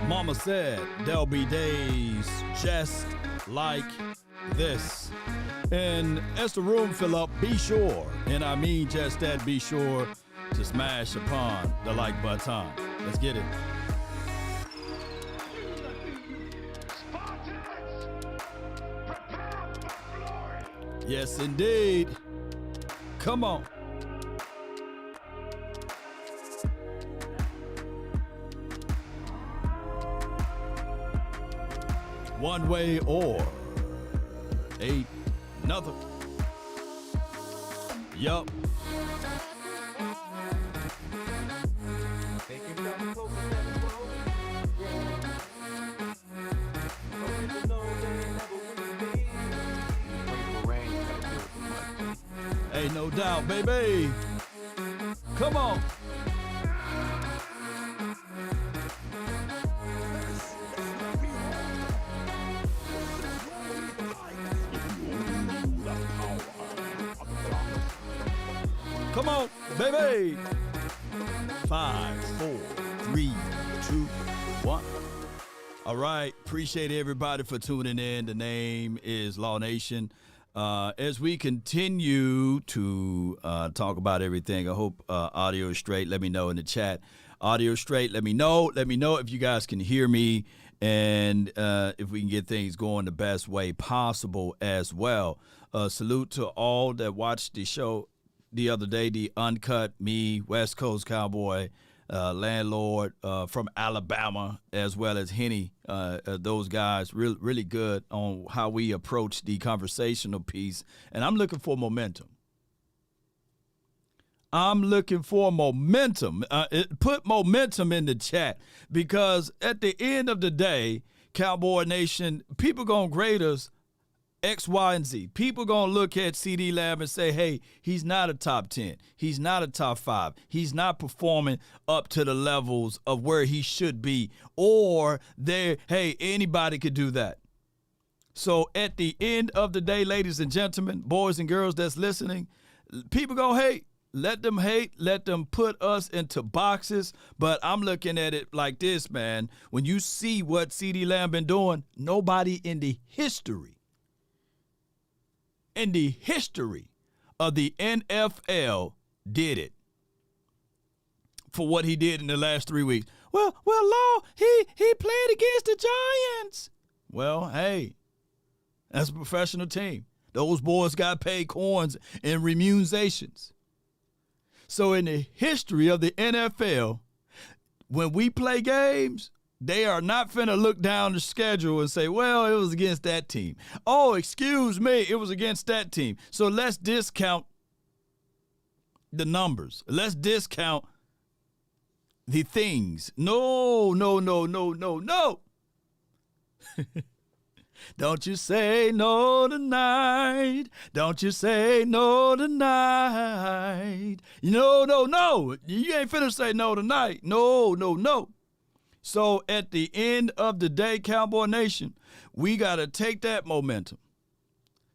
Mama said there'll be days just like this. And as the room fill up, be sure, and I mean just that, be sure to smash upon the like button. Let's get it. Yes, indeed. Come on. One way or another. Yup. Ain't no doubt, baby. Come on. Come on, baby. 5, 4, 3, 2, 1. All right. Appreciate everybody for tuning in. The name is Law Nation. As we continue to talk about everything, I hope audio is straight. Let me know in the chat. Audio straight. Let me know. Let me know if you guys can hear me and if we can get things going the best way possible as well. Salute to all that watched the show the other day, the Uncut, me, West Coast Cowboy, landlord from Alabama, as well as Henny. Those guys really good on how we approach the conversational piece. And I'm looking for momentum. Put momentum in the chat, because at the end of the day, Cowboy Nation, people gonna grade us X, Y, and Z. People going to look at CD Lamb and say, hey, he's not a top 10. He's not a top 5. He's not performing up to the levels of where he should be. Or, hey, anybody could do that. So at the end of the day, ladies and gentlemen, boys and girls that's listening, people going to hate. Let them hate. Let them put us into boxes. But I'm looking at it like this, man. When you see what CD Lamb been doing, nobody in the history of the NFL did it for what he did in the last 3 weeks. Well, Law, he played against the Giants. Well, hey, that's a professional team. Those boys got paid coins and remunerations. So in the history of the NFL, when we play games, they are not finna look down the schedule and say, well, it was against that team. Oh, excuse me, it was against that team. So let's discount the numbers. Let's discount the things. No. Don't you say no tonight. Don't you say no tonight. No. You ain't finna say no tonight. No. So at the end of the day, Cowboy Nation, we got to take that momentum,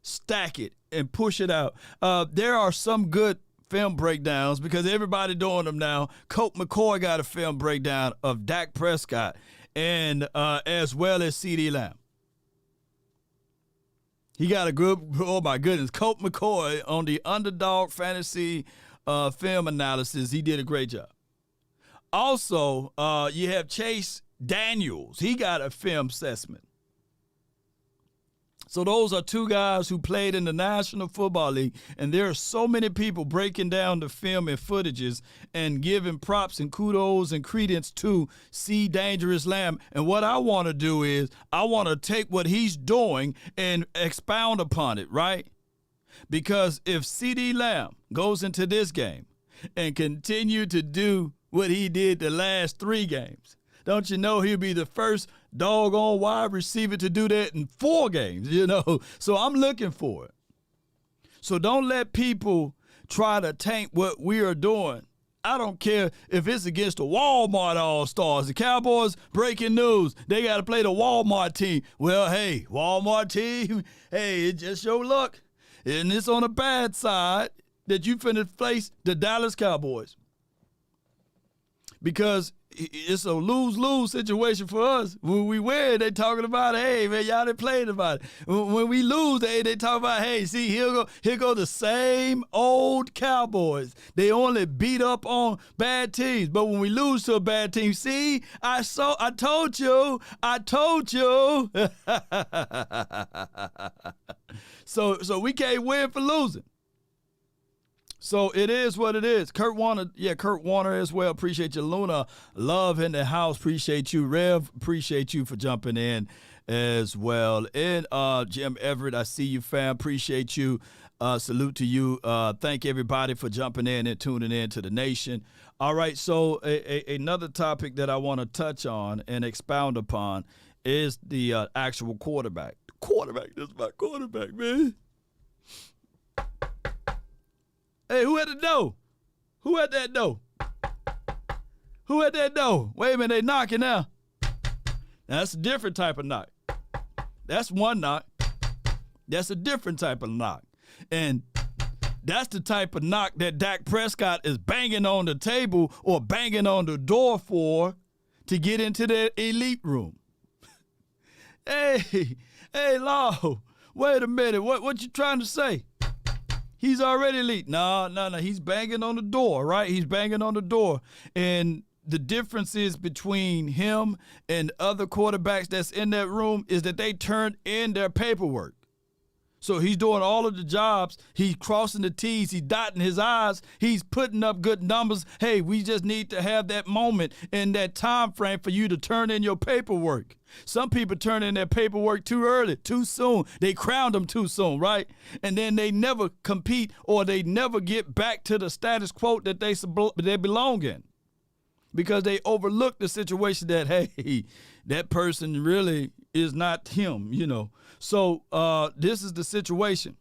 stack it, and push it out. There are some good film breakdowns because everybody doing them now. Colt McCoy got a film breakdown of Dak Prescott and as well as CD Lamb. He got a good, oh my goodness, Colt McCoy on the Underdog Fantasy film analysis. He did a great job. Also, you have Chase Daniels. He got a film assessment. So those are two guys who played in the National Football League, and there are so many people breaking down the film and footages and giving props and kudos and credence to C. Dangerous Lamb. And what I want to do is I want to take what he's doing and expound upon it, right? Because if C.D. Lamb goes into this game and continue to do what he did the last 3 games, don't you know he'll be the first doggone wide receiver to do that in 4 games, So I'm looking for it. So don't let people try to taint what we are doing. I don't care if it's against the Walmart All-Stars. The Cowboys, breaking news, they got to play the Walmart team. Well, hey, Walmart team, hey, it's just your luck. And it's on the bad side that you finna face the Dallas Cowboys. Because it's a lose-lose situation for us. When we win, they talking about, hey, man, y'all done played about it. When we lose, they talk about, hey, see, here go the same old Cowboys. They only beat up on bad teams. But when we lose to a bad team, see, I told you. So we can't win for losing. So it is what it is. Kurt Warner as well. Appreciate you. Luna, love in the house. Appreciate you. Rev, appreciate you for jumping in as well. And Jim Everett, I see you, fam. Appreciate you. Salute to you. Thank everybody for jumping in and tuning in to the nation. All right, so another topic that I want to touch on and expound upon is the actual quarterback. This is my quarterback, man. Hey, who at the door? Who at that door? Who at that door? Wait a minute, they knocking now. That's a different type of knock. That's one knock. That's a different type of knock. And that's the type of knock that Dak Prescott is banging on the table or banging on the door for to get into the elite room. Hey, Law, wait a minute. What you trying to say? He's already elite. No. He's banging on the door, right? He's banging on the door. And the differences between him and other quarterbacks that's in that room is that they turned in their paperwork. So he's doing all of the jobs. He's crossing the T's. He's dotting his I's. He's putting up good numbers. Hey, we just need to have that moment and that time frame for you to turn in your paperwork. Some people turn in their paperwork too early, too soon. They crowned them too soon, right? And then they never compete or they never get back to the status quo that they belong in because they overlook the situation that, hey, that person really is not him, you know. So this is the situation.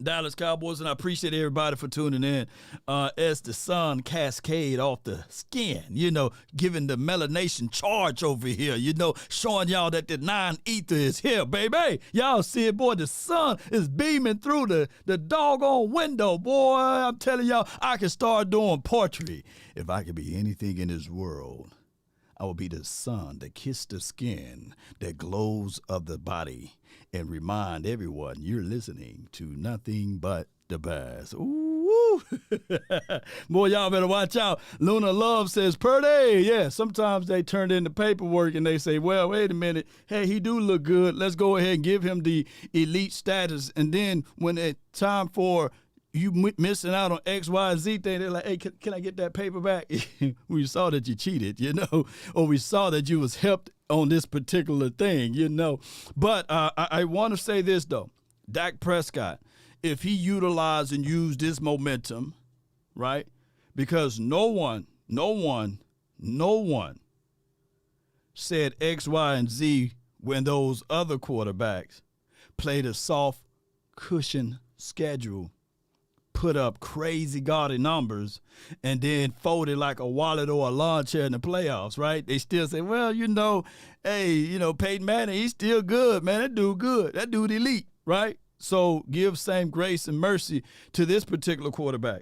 Dallas Cowboys, and I appreciate everybody for tuning in. As the sun cascade off the skin, you know, giving the melanation charge over here, you know, showing y'all that the non-ether is here, baby. Y'all see it, boy, the sun is beaming through the doggone window, boy. I'm telling y'all, I can start doing poetry. If I could be anything in this world, I will be the sun that kissed the skin that glows of the body and remind everyone you're listening to nothing but the best. Ooh. Boy, y'all better watch out. Luna Love says, Purdy. Yeah, sometimes they turn in the paperwork and they say, well, wait a minute. Hey, he do look good. Let's go ahead and give him the elite status. And then when it's time for you missing out on X, Y, Z thing, they're like, hey, can I get that paper back? We saw that you cheated, you know, or we saw that you was helped on this particular thing, you know. But I want to say this, though. Dak Prescott, if he utilized and used this momentum, right, because no one said X, Y, and Z when those other quarterbacks played a soft cushion schedule, put up crazy gaudy numbers, and then folded like a wallet or a lawn chair in the playoffs, right? They still say, well, you know, hey, you know, Peyton Manning, he's still good, man. That dude good. That dude elite, right? So give same grace and mercy to this particular quarterback.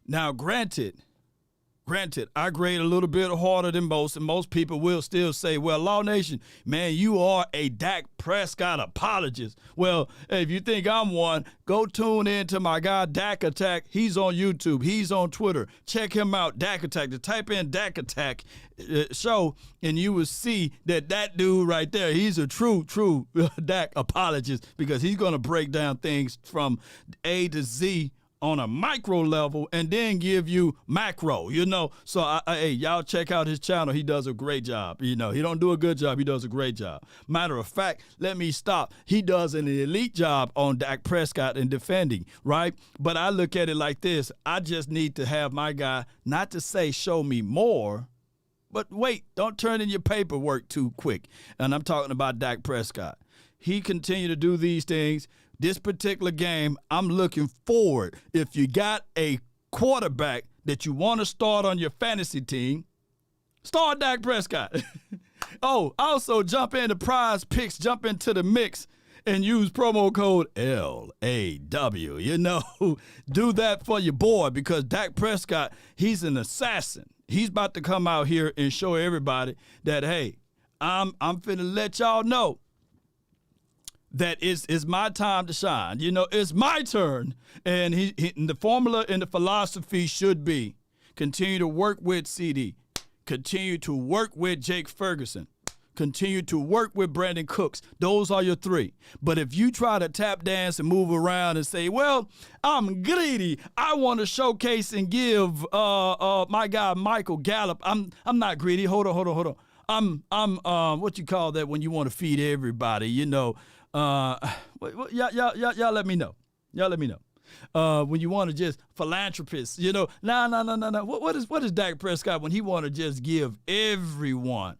Now, granted, I grade a little bit harder than most, and most people will still say, well, Law Nation, man, you are a Dak Prescott apologist. Well, if you think I'm one, go tune in to my guy, Dak Attack. He's on YouTube. He's on Twitter. Check him out, Dak Attack. Just type in Dak Attack show, and you will see that dude right there, he's a true Dak apologist because he's going to break down things from A to Z on a micro level and then give you macro, you know. So, hey, y'all check out his channel. He does a great job. You know, he don't do a good job. He does a great job. Matter of fact, let me stop. He does an elite job on Dak Prescott in defending, right? But I look at it like this. I just need to have my guy, not to say show me more, but wait, don't turn in your paperwork too quick. And I'm talking about Dak Prescott. He continued to do these things. This particular game, I'm looking forward. If you got a quarterback that you want to start on your fantasy team, start Dak Prescott. Oh, also jump into Prize Picks, jump into the mix, and use promo code LAW. You know, do that for your boy because Dak Prescott, he's an assassin. He's about to come out here and show everybody that, hey, I'm finna let y'all know that it's my time to shine. You know, it's my turn. And and the formula and the philosophy should be continue to work with CD, continue to work with Jake Ferguson, continue to work with Brandon Cooks. Those are your three. But if you try to tap dance and move around and say, well, I'm greedy, I want to showcase and give my guy Michael Gallup. I'm not greedy. Hold on. I'm what you call that when you want to feed everybody, you know. Y'all let me know. Y'all let me know. When you want to just philanthropist, you know. No. What is Dak Prescott when he want to just give everyone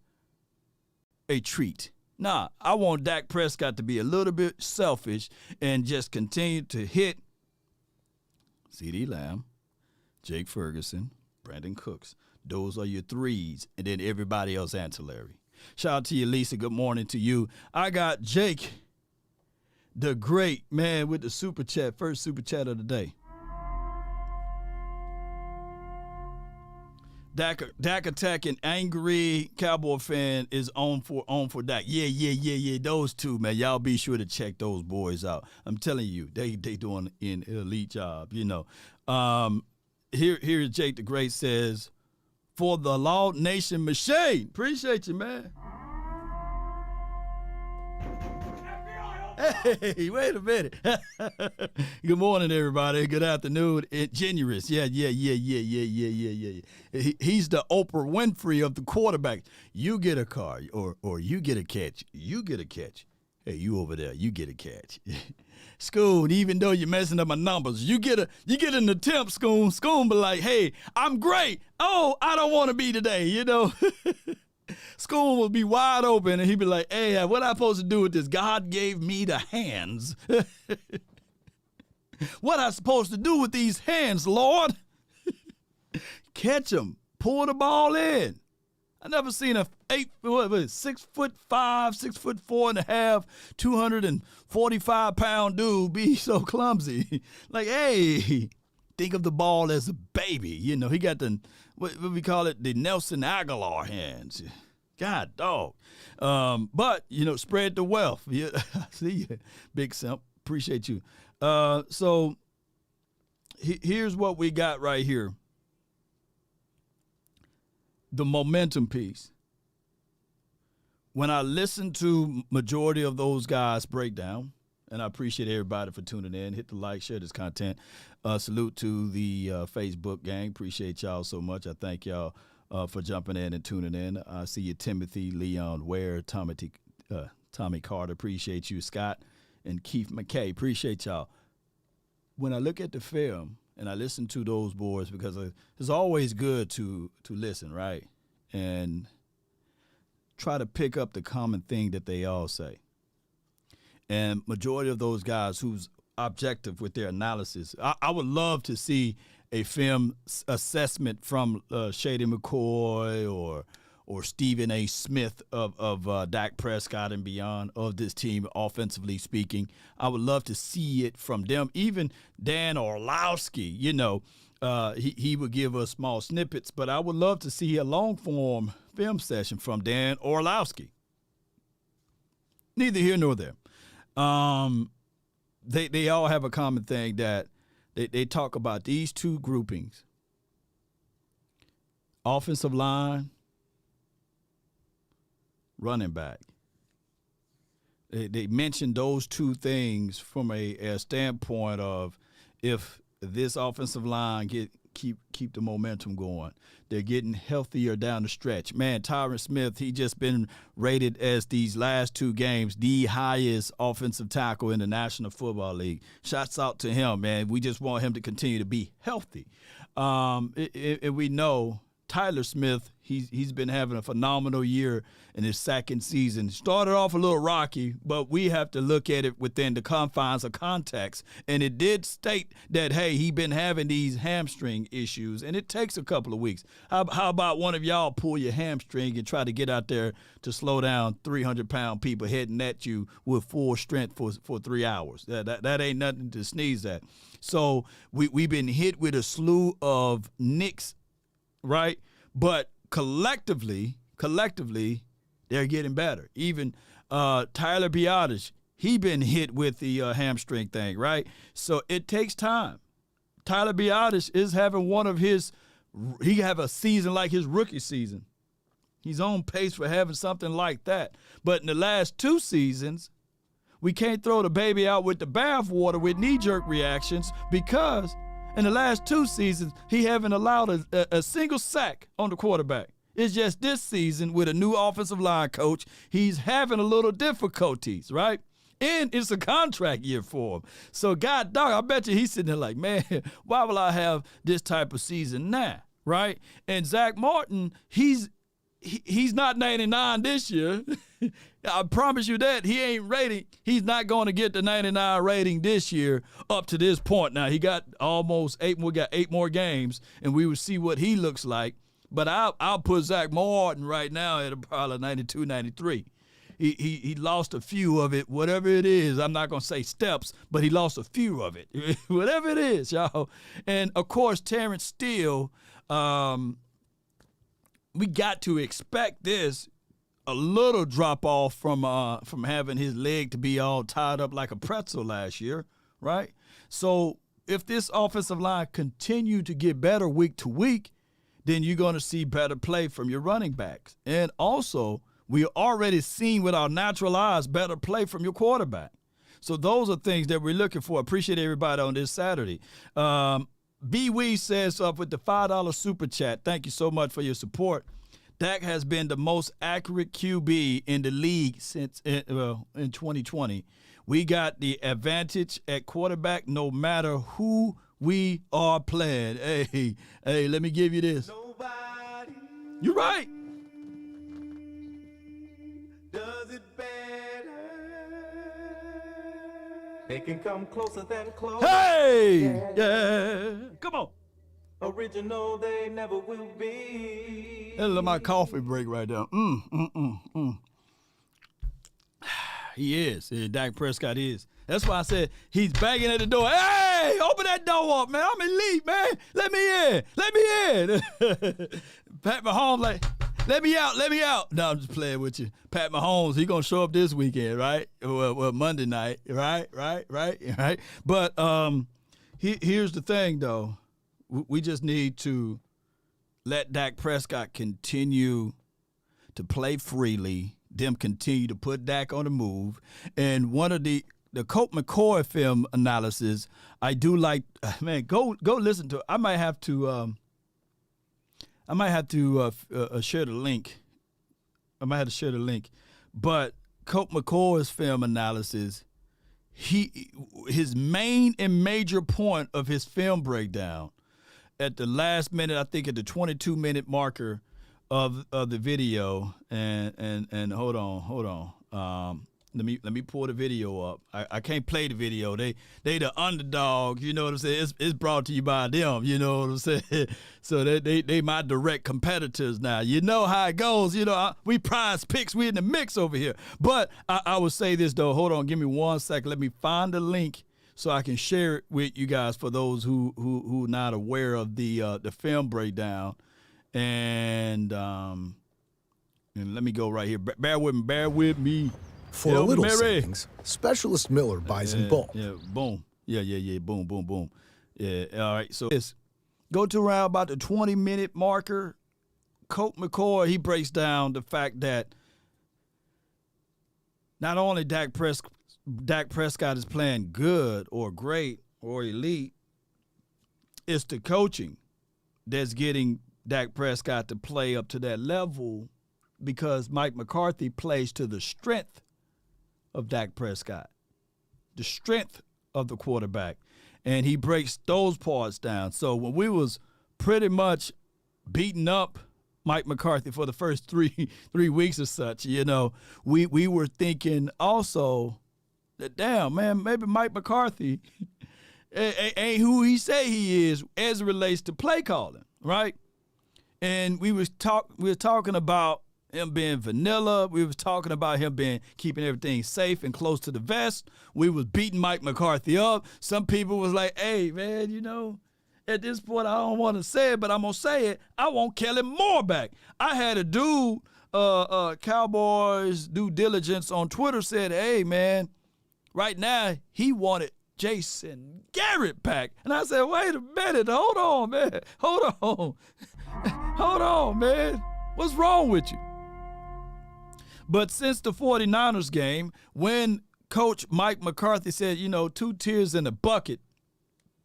a treat? Nah, I want Dak Prescott to be a little bit selfish and just continue to hit CeeDee Lamb, Jake Ferguson, Brandon Cooks. Those are your threes, and then everybody else ancillary. Shout out to you, Lisa. Good morning to you. I got Jake, the great man, with the super chat, first super chat of the day. Dak attacking angry Cowboy fan is on for Dak. Yeah. Those two, man. Y'all be sure to check those boys out. I'm telling you, they doing an elite job. You know. Here's Jake the Great says, for the Law Nation machine. Appreciate you, man. Hey, wait a minute. Good morning, everybody. Good afternoon. Generous. Yeah. He's the Oprah Winfrey of the quarterback. You get a car or you get a catch. You get a catch. Hey, you over there, you get a catch. Schoon, even though you're messing up my numbers, you get an attempt, Schoon. Schoon be like, hey, I'm great. Oh, I don't want to be today, you know. School will be wide open, and he'd be like, hey, what am I supposed to do with this? God gave me the hands. What am I supposed to do with these hands, Lord? Catch them. Pull the ball in. I never seen a 6'5", 6'4.5", 245-pound dude be so clumsy. Like, hey, think of the ball as a baby. You know, he got the, what we call it, the Nelson Aguilar hands. God, dog. But, you know, spread the wealth. Yeah, see you, Big Simp. Appreciate you. So here's what we got right here. The momentum piece. When I listen to majority of those guys break down, and I appreciate everybody for tuning in. Hit the like, share this content. Salute to the Facebook gang. Appreciate y'all so much. I thank y'all for jumping in and tuning in. I see you, Timothy, Leon Ware, Tommy Carter. Appreciate you, Scott, and Keith McKay. Appreciate y'all. When I look at the film and I listen to those boys, because it's always good to listen, right? And try to pick up the common thing that they all say. And majority of those guys who's objective with their analysis, I would love to see a film assessment from Shady McCoy or Stephen A. Smith of Dak Prescott and beyond, of this team, offensively speaking. I would love to see it from them. Even Dan Orlovsky, you know, he would give us small snippets, but I would love to see a long-form film session from Dan Orlovsky. Neither here nor there. They all have a common thing that they talk about these two groupings. Offensive line, running back. They mentioned those two things from a standpoint of, if this offensive line keep the momentum going, they're getting healthier down the stretch. Man, Tyron Smith, he just been rated as these last two games the highest offensive tackle in the National Football League. Shouts out to him, man. We just want him to continue to be healthy. And we know Tyler Smith, he's been having a phenomenal year in his second season. Started off a little rocky, but we have to look at it within the confines of context. And it did state that, hey, he been having these hamstring issues, and it takes a couple of weeks. How about one of y'all pull your hamstring and try to get out there to slow down 300-pound people heading at you with full strength for 3 hours? That ain't nothing to sneeze at. So we've been hit with a slew of nicks, right? But collectively, they're getting better. Even Tyler Biotis, he been hit with the hamstring thing, right? So it takes time. Tyler Biotis is having he have a season like his rookie season. He's on pace for having something like that. But in the last 2 seasons, we can't throw the baby out with the bathwater with knee-jerk reactions, because in the last 2 seasons, he haven't allowed a single sack on the quarterback. It's just this season with a new offensive line coach, he's having a little difficulties, right? And it's a contract year for him. So, God dog, I bet you he's sitting there like, man, why will I have this type of season now, right? And Zach Martin, he's not 99 this year. I promise you that. He ain't rating. He's not going to get the 99 rating this year up to this point. Now, he got almost 8 more games, and we will see what he looks like. But I'll put Zach Martin right now at probably 92, 93. He lost a few of it, whatever it is. I'm not going to say steps, but he lost a few of it, whatever it is, y'all. And, of course, Terrence Steele, we got to expect this, a little drop-off from having his leg to be all tied up like a pretzel last year, right? So if this offensive line continue to get better week to week, then you're going to see better play from your running backs. And also, we already seen with our natural eyes better play from your quarterback. So those are things that we're looking for. Appreciate everybody on this Saturday. B. Wee says up with the $5 super chat. Thank you so much for your support. Dak has been the most accurate QB in the league since in 2020. We got the advantage at quarterback no matter who we are playing. Hey, let me give you this. Nobody. You're right. Does it better. They can come closer than close. Hey, yeah. Come on. Original, they never will be. That's my coffee break right there. He is. Yeah, Dak Prescott is. That's why I said he's banging at the door. Hey, open that door up, man. I'm elite, man. Let me in. Let me in. Pat Mahomes like, let me out. No, I'm just playing with you. Pat Mahomes, he going to show up this weekend, right? Well, Monday night, right? But here's the thing, though. We just need to let Dak Prescott continue to play freely, them continue to put Dak on the move. And one of the Colt McCoy film analysis, I do like, man, go listen to it. I might have to share the link. But Colt McCoy's film analysis, his main and major point of his film breakdown at the last minute, I think at the 22-minute marker of the video, and hold on. Let me pull the video up. I can't play the video. They the underdog, you know what I'm saying? It's brought to you by them, you know what I'm saying? So they my direct competitors now. You know how it goes. You know, we prize picks. We in the mix over here. But I would say this, though. Hold on. Give me 1 second. Let me find the link so I can share it with you guys for those who not aware of the film breakdown. And let me go right here. Bear with me. For a little savings, Specialist Miller buys in bulk. Yeah, boom. Yeah, boom. Yeah, all right. So go to around about the 20-minute marker. Colt McCoy, he breaks down the fact that not only Dak Prescott is playing good or great or elite, it's the coaching that's getting Dak Prescott to play up to that level, because Mike McCarthy plays to the strength of Dak Prescott, the strength of the quarterback, and he breaks those parts down. So when we was pretty much beating up Mike McCarthy for the first three weeks or such, you know, we were thinking also that, damn, man, maybe Mike McCarthy ain't who he say he is as it relates to play calling, right? And we were talking about him being vanilla. We was talking about him keeping everything safe and close to the vest. We was beating Mike McCarthy up. Some people was like, hey, man, you know, at this point, I don't want to say it, but I'm going to say it. I want Kelly Moore back. I had a dude, Cowboys due diligence on Twitter said, hey, man, right now he wanted Jason Garrett back. And I said, wait a minute. Hold on, man. Hold on. Hold on, man. What's wrong with you? But since the 49ers game, when Coach Mike McCarthy said, 2 tears in a bucket,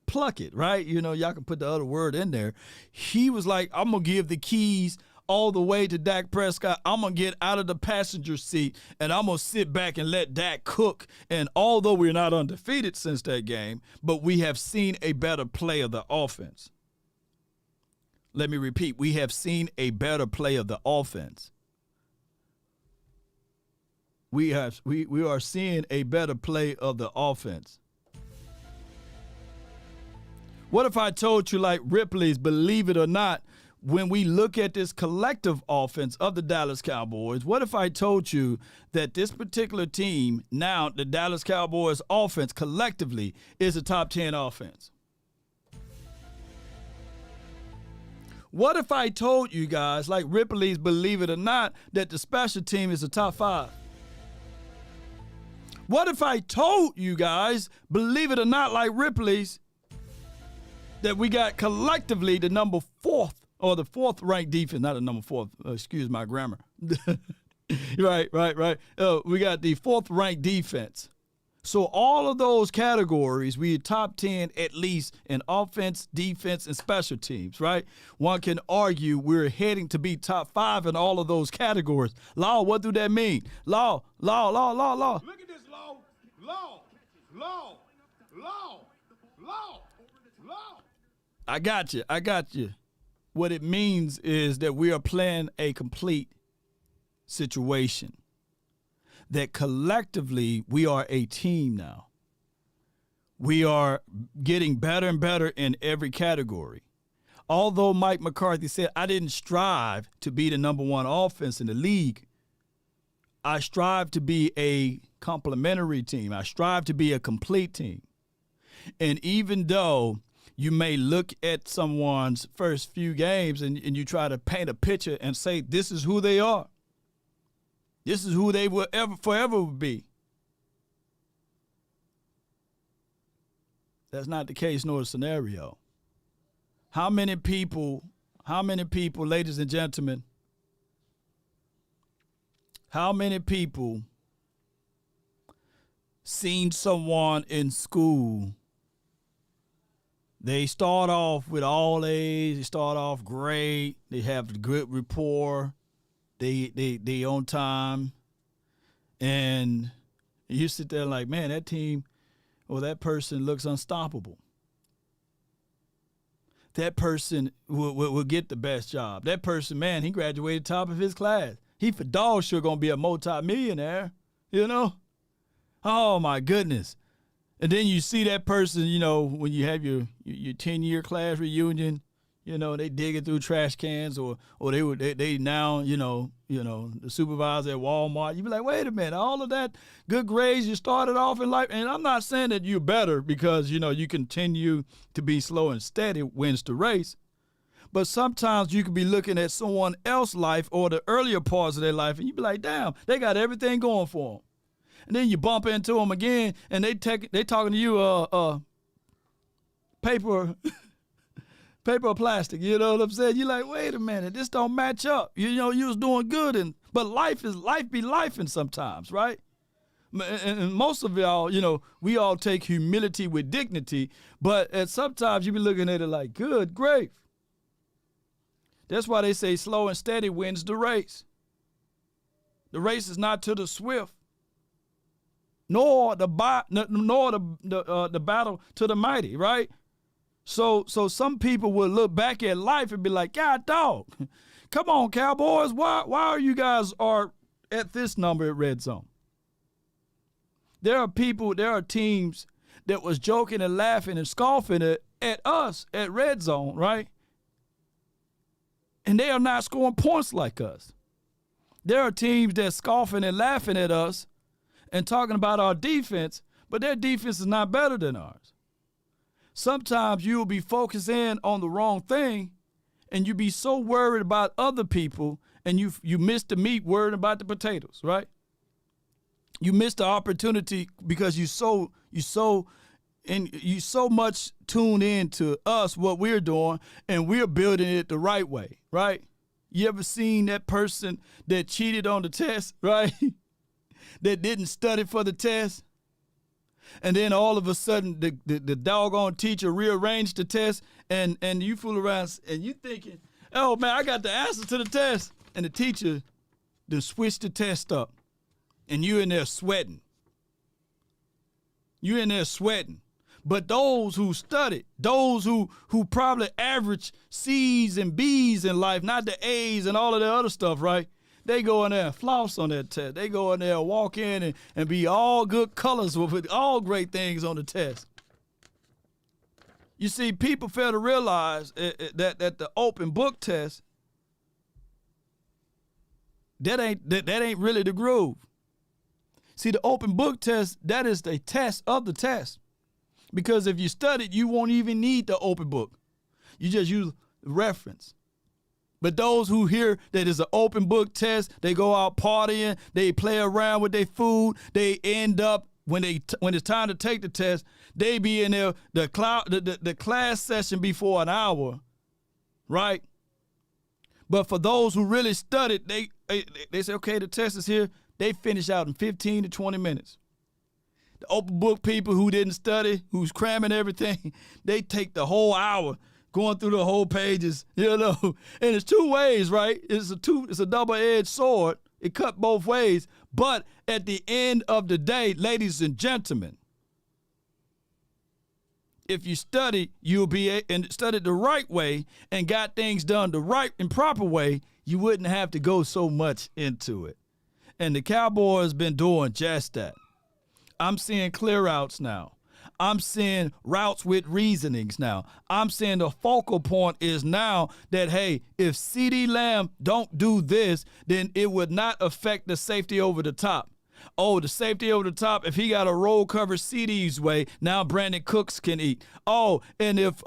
pluck it, right? Y'all can put the other word in there. He was like, I'm going to give the keys all the way to Dak Prescott. I'm going to get out of the passenger seat, and I'm going to sit back and let Dak cook. And although we're not undefeated since that game, but we have seen a better play of the offense. Let me repeat. We have seen a better play of the offense. We are seeing a better play of the offense. What if I told you, like Ripley's, believe it or not, when we look at this collective offense of the Dallas Cowboys, what if I told you that this particular team, now the Dallas Cowboys offense collectively, is a top 10 offense? What if I told you guys, like Ripley's, believe it or not, that the special team is a top 5? What if I told you guys, believe it or not, like Ripley's, that we got collectively the number 4th or the 4th ranked defense, not the number 4th, excuse my grammar. Right. We got the 4th ranked defense. So all of those categories, we top 10 at least in offense, defense, and special teams, right? One can argue we're heading to be top 5 in all of those categories. Law, what do that mean? Law. Look at this, Law. I got you. What it means is that we are playing a complete situation. That collectively we are a team now. We are getting better and better in every category. Although Mike McCarthy said, I didn't strive to be the number 1 offense in the league, I strive to be a complementary team. I strive to be a complete team. And even though you may look at someone's first few games and you try to paint a picture and say, this is who they are. This is who they will forever be. That's not the case nor the scenario. How many people, ladies and gentlemen, how many people seen someone in school? They start off with all A's. They start off great. They have good rapport. They on time. And you sit there like, man, that team or that person looks unstoppable. That person will get the best job. That person, man, he graduated top of his class. He for dog sure going to be a multi-millionaire, Oh, my goodness. And then you see that person, when you have your 10-year class reunion, they digging through trash cans or they now, the supervisor at Walmart. You be like, wait a minute, all of that good grades you started off in life. And I'm not saying that you're better because, you continue to be slow and steady wins the race. But sometimes you could be looking at someone else's life or the earlier parts of their life and you be like, damn, they got everything going for them. And then you bump into them again, and they talking to you paper or plastic. You know what I'm saying? You're like, wait a minute, this don't match up. You was doing good, but life be lifing sometimes, right? And most of y'all, we all take humility with dignity, but sometimes you be looking at it like, good grief. That's why they say slow and steady wins the race. The race is not to the swift, nor the battle to the mighty, right? So some people will look back at life and be like, God dog, come on, Cowboys, why are you guys at this number at Red Zone? There are teams that was joking and laughing and scoffing at us at Red Zone, right? And they are not scoring points like us. There are teams that scoffing and laughing at us and talking about our defense, but their defense is not better than ours. sometimes you'll be focusing on the wrong thing, and you be so worried about other people, and you miss the meat worrying about the potatoes, right? You miss the opportunity because you so much tuned in to us, what we're doing, and we're building it the right way, right? You ever seen that person that cheated on the test, right? That didn't study for the test? And then all of a sudden the doggone teacher rearranged the test, and you fool around and you thinking, oh man, I got the answer to the test. And the teacher then switched the test up, and you in there sweating. You in there sweating. But those who studied, those who probably average C's and B's in life, not the A's and all of the other stuff, right? They go in there and floss on that test. They go in there and walk in and be all good colors with all great things on the test. You see, people fail to realize that the open book test, that ain't really the groove. See, the open book test, that is the test of the test. Because if you studied, you won't even need the open book. You just use reference. But those who hear that it's an open book test, they go out partying, they play around with their food, they end up, when it's time to take the test, they be in there, the class session before an hour, right? But for those who really studied, they say, okay, the test is here. They finish out in 15 to 20 minutes. The open book people who didn't study, who's cramming everything, they take the whole hour going through the whole pages, you know. And it's two ways, right? It's a double-edged sword. It cut both ways. But at the end of the day, ladies and gentlemen, if you study, you'll be and studied the right way and got things done the right and proper way, you wouldn't have to go so much into it. And the Cowboys been doing just that. I'm seeing clear outs now. I'm seeing routes with reasonings now. I'm seeing the focal point is now that, hey, if CeeDee Lamb don't do this, then it would not affect the safety over the top. Oh, the safety over the top, if he got a roll cover CeeDee's way, now Brandon Cooks can eat. Oh, and if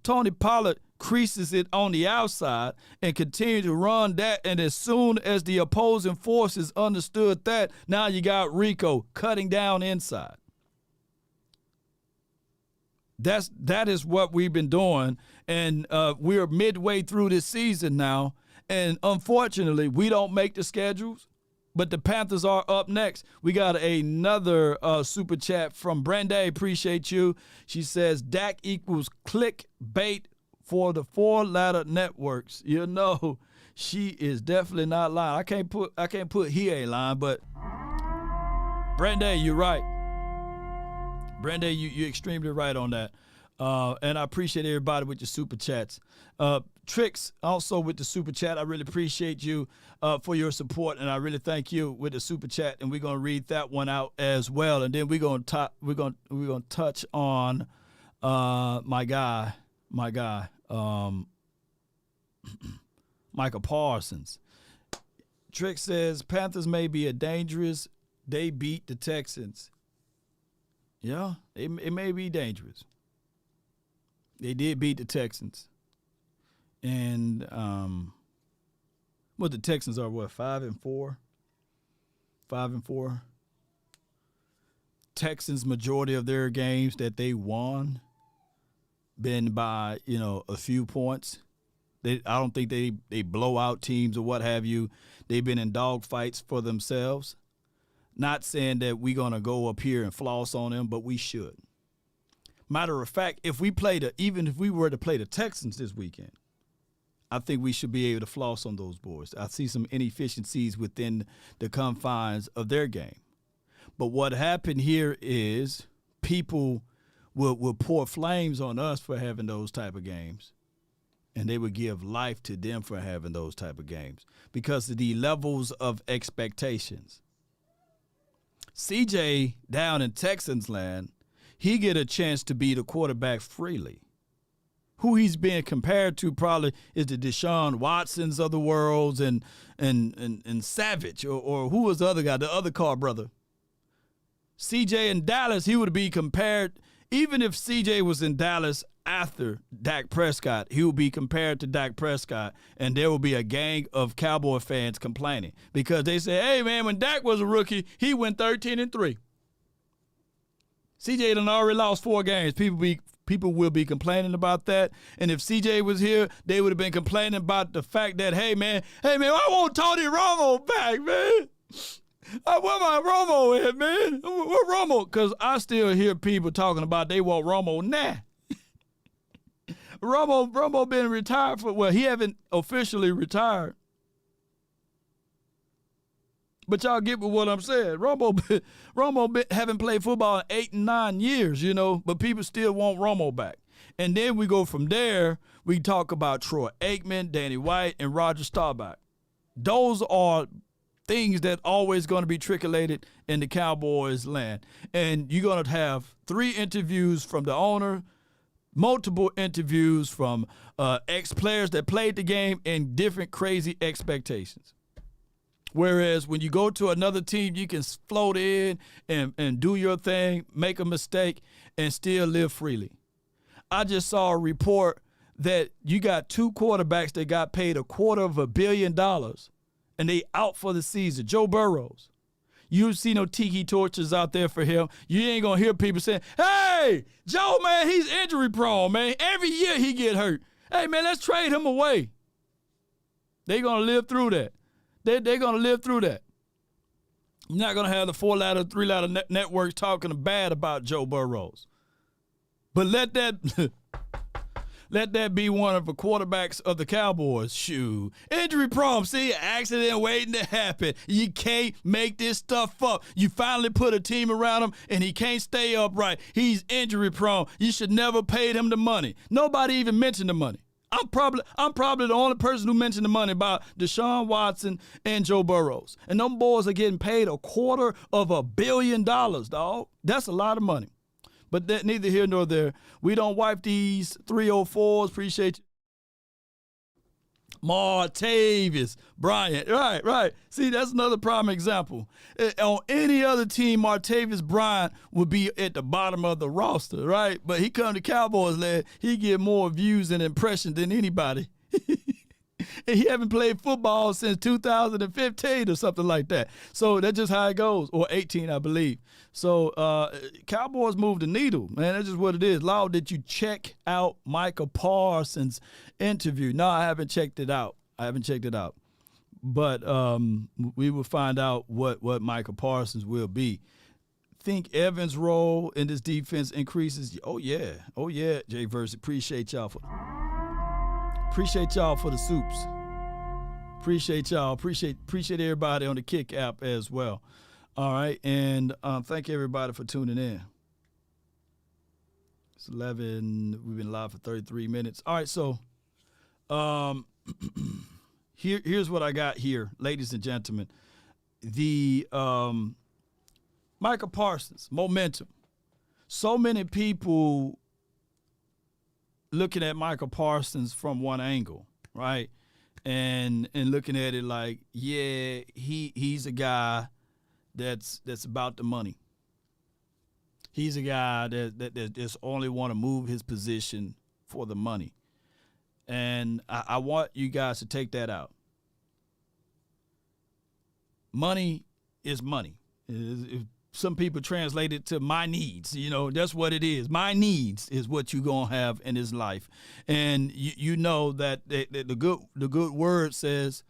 Tony Pollard creases it on the outside and continue to run that, and as soon as the opposing forces understood that, now you got Rico cutting down inside. That is what we've been doing, and we're midway through this season now, and unfortunately, we don't make the schedules, but the Panthers are up next. We got another super chat from Brenda. Appreciate you. She says, Dak equals clickbait for the four-letter networks. You know, she is definitely not lying. I can't put he ain't lying, but Brenda, you're right. Brenda, you're extremely right on that. And I appreciate everybody with your super chats. Tricks also with the super chat. I really appreciate you for your support, and I really thank you with the super chat. And we're gonna read that one out as well. And then we're gonna touch on my guy, Michael Parsons. Trick says Panthers may be a dangerous. They beat the Texans. Yeah, it may be dangerous. They did beat the Texans. And the Texans are 5-4? 5-4. Texans, majority of their games that they won been by, a few points. I don't think they blow out teams or what have you. They've been in dog fights for themselves. Not saying that we're going to go up here and floss on them, but we should. Matter of fact, even if we were to play the Texans this weekend, I think we should be able to floss on those boys. I see some inefficiencies within the confines of their game. But what happened here is people will pour flames on us for having those type of games. And they would give life to them for having those type of games because of the levels of expectations. CJ down in Texans land, he get a chance to be the quarterback freely. Who he's being compared to probably is the Deshaun Watsons of the world and Savage or who was the other guy, the other Carr brother. CJ in Dallas, he would be compared even if CJ was in Dallas after Dak Prescott, he will be compared to Dak Prescott, and there will be a gang of Cowboy fans complaining because they say, hey, man, when Dak was a rookie, he went 13-3. CJ done already lost 4 games. People will be complaining about that. And if CJ was here, they would have been complaining about the fact that, hey, man, I want Tony Romo back, man. Where my Romo at, man? Where Romo? Because I still hear people talking about they want Romo now. Romo been retired he haven't officially retired. But y'all get what I'm saying. Romo haven't played football in 8 and 9 years, but people still want Romo back. And then we go from there, we talk about Troy Aikman, Danny White, and Roger Staubach. Those are things that always going to be trickulated in the Cowboys land. And you're going to have 3 interviews from the owner, multiple interviews from ex-players that played the game and different crazy expectations. Whereas when you go to another team, you can float in and do your thing, make a mistake, and still live freely. I just saw a report that you got 2 quarterbacks that got paid $250 million, and they out for the season. Joe Burrows. You see no tiki torches out there for him. You ain't going to hear people saying, hey, Joe, man, he's injury prone, man. Every year he get hurt. Hey, man, let's trade him away. They're going to live through that. They're going to live through that. You're not going to have the 4-ladder, 3-ladder networks talking bad about Joe Burrows. But let that be one of the quarterbacks of the Cowboys. Shoot. Injury prone. See, accident waiting to happen. You can't make this stuff up. You finally put a team around him, and he can't stay upright. He's injury prone. You should never pay him the money. Nobody even mentioned the money. I'm probably the only person who mentioned the money about Deshaun Watson and Joe Burrows. And them boys are getting paid $250 million, dog. That's a lot of money. But that neither here nor there. We don't wipe these 304s. Appreciate you. Martavis Bryant. Right. See, that's another prime example. On any other team, Martavis Bryant would be at the bottom of the roster, right? But he come to Cowboys land, he get more views and impressions than anybody. And he haven't played football since 2015 or something like that. So that's just how it goes. Or 18, I believe. So Cowboys move the needle, man. That's just what it is. Law, did you check out Micah Parsons' interview? No, I haven't checked it out. But we will find out what Micah Parsons will be. Think Evans' role in this defense increases? Oh, yeah, Jay Verse. Appreciate y'all for the soups. Appreciate y'all. Appreciate everybody on the Kick app as well. All right, and thank everybody for tuning in. It's 11. We've been live for 33 minutes. All right, so here's what I got here, ladies and gentlemen. The Micah Parsons, momentum. So many people looking at Micah Parsons from one angle, right? And looking at it like, yeah, he's a guy that's about the money. He's a guy that just only want to move his position for the money. And I want you guys to take that out. Money is money. Some people translate it to my needs. That's what it is. My needs is what you're going to have in this life. And you know that the good word says,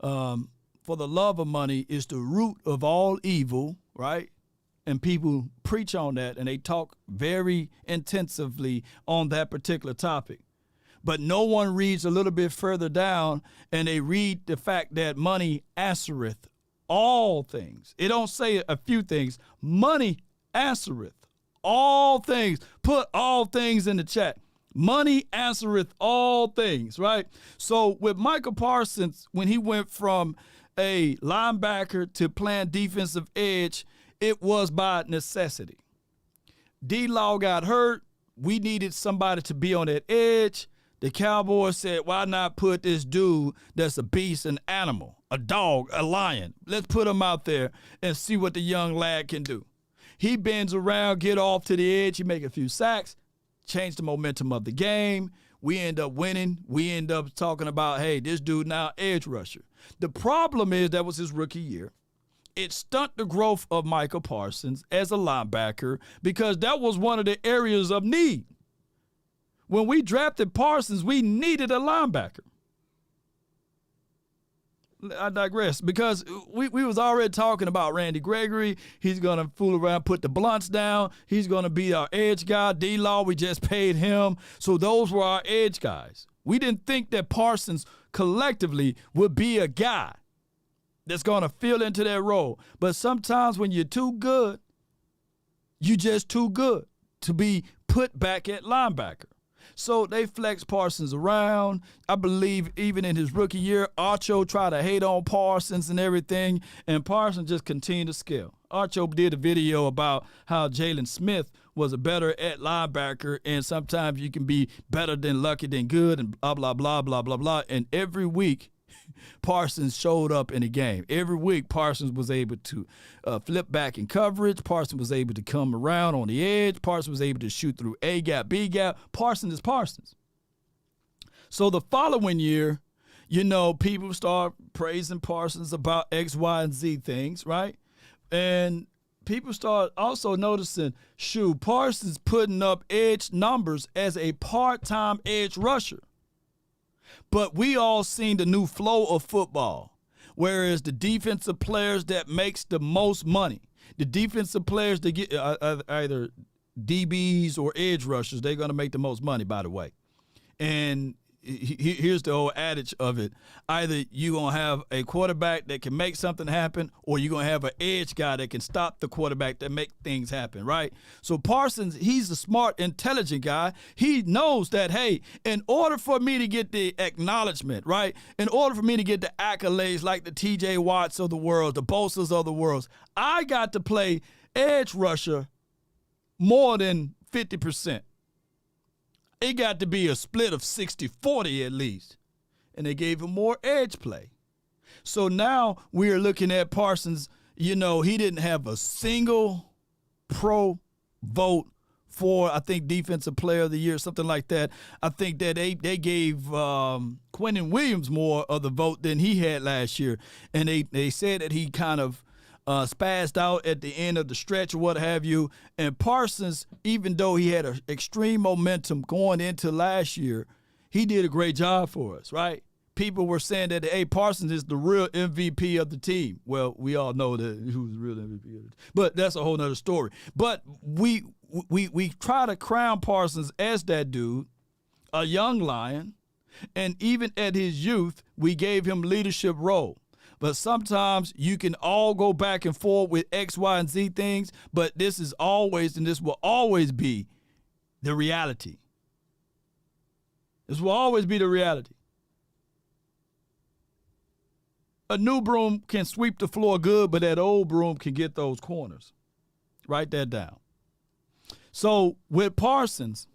for the love of money is the root of all evil, right? And people preach on that, and they talk very intensively on that particular topic. But no one reads a little bit further down, and they read the fact that money answereth all things. It don't say a few things. Money answereth all things. Put all things in the chat. Money answereth all things, right? So with Micah Parsons, when he went from a linebacker to playing defensive edge, it was by necessity. D-Law got hurt. We needed somebody to be on that edge. The Cowboys said, why not put this dude that's a beast, an animal, a dog, a lion? Let's put him out there and see what the young lad can do. He bends around, get off to the edge, he make a few sacks, change the momentum of the game. We end up winning. We end up talking about, hey, this dude now edge rusher. The problem is that was his rookie year. It stunted the growth of Michael Parsons as a linebacker because that was one of the areas of need. When we drafted Parsons, we needed a linebacker. I digress because we was already talking about Randy Gregory. He's going to fool around, put the blunts down. He's going to be our edge guy. D-Law, we just paid him. So those were our edge guys. We didn't think that Parsons collectively would be a guy that's going to fill into that role. But sometimes when you're too good, you're just too good to be put back at linebacker. So they flex Parsons around. I believe even in his rookie year, Archo tried to hate on Parsons and everything, and Parsons just continued to scale. Archo did a video about how Jalen Smith was a better at linebacker, and sometimes you can be better than lucky than good, and blah, blah, blah, blah, blah, blah. And every week, Parsons showed up in the game. Every week, Parsons was able to flip back in coverage. Parsons was able to come around on the edge. Parsons was able to shoot through A-gap, B-gap. Parsons is Parsons. So the following year, people start praising Parsons about X, Y, and Z things, right? And people start also noticing, Parsons putting up edge numbers as a part-time edge rusher. But we all seen the new flow of football, whereas the defensive players that makes the most money, the defensive players that get either DBs or edge rushers, they're going to make the most money, by the way. And here's the whole adage of it. Either you're going to have a quarterback that can make something happen, or you're going to have an edge guy that can stop the quarterback that make things happen, right? So Parsons, he's a smart, intelligent guy. He knows that, hey, in order for me to get the acknowledgement, right, in order for me to get the accolades like the TJ Watts of the world, the Bosa's of the world, I got to play edge rusher more than 50%. It got to be a split of 60-40 at least. And they gave him more edge play. So now we're looking at Parsons. He didn't have a single pro vote for, I think, Defensive Player of the Year, something like that. I think that they gave Quinnen Williams more of the vote than he had last year. And they said that he kind of spazzed out at the end of the stretch or what have you. And Parsons, even though he had an extreme momentum going into last year, he did a great job for us, right? People were saying that, hey, Parsons is the real MVP of the team. Well, we all know that who's the real MVP of the team. But that's a whole nother story. But we try to crown Parsons as that dude, a young lion, and even at his youth, we gave him leadership role. But sometimes you can all go back and forth with X, Y, and Z things, but this is always, and this will always be the reality. This will always be the reality. A new broom can sweep the floor good, but that old broom can get those corners. Write that down. So with Parsons,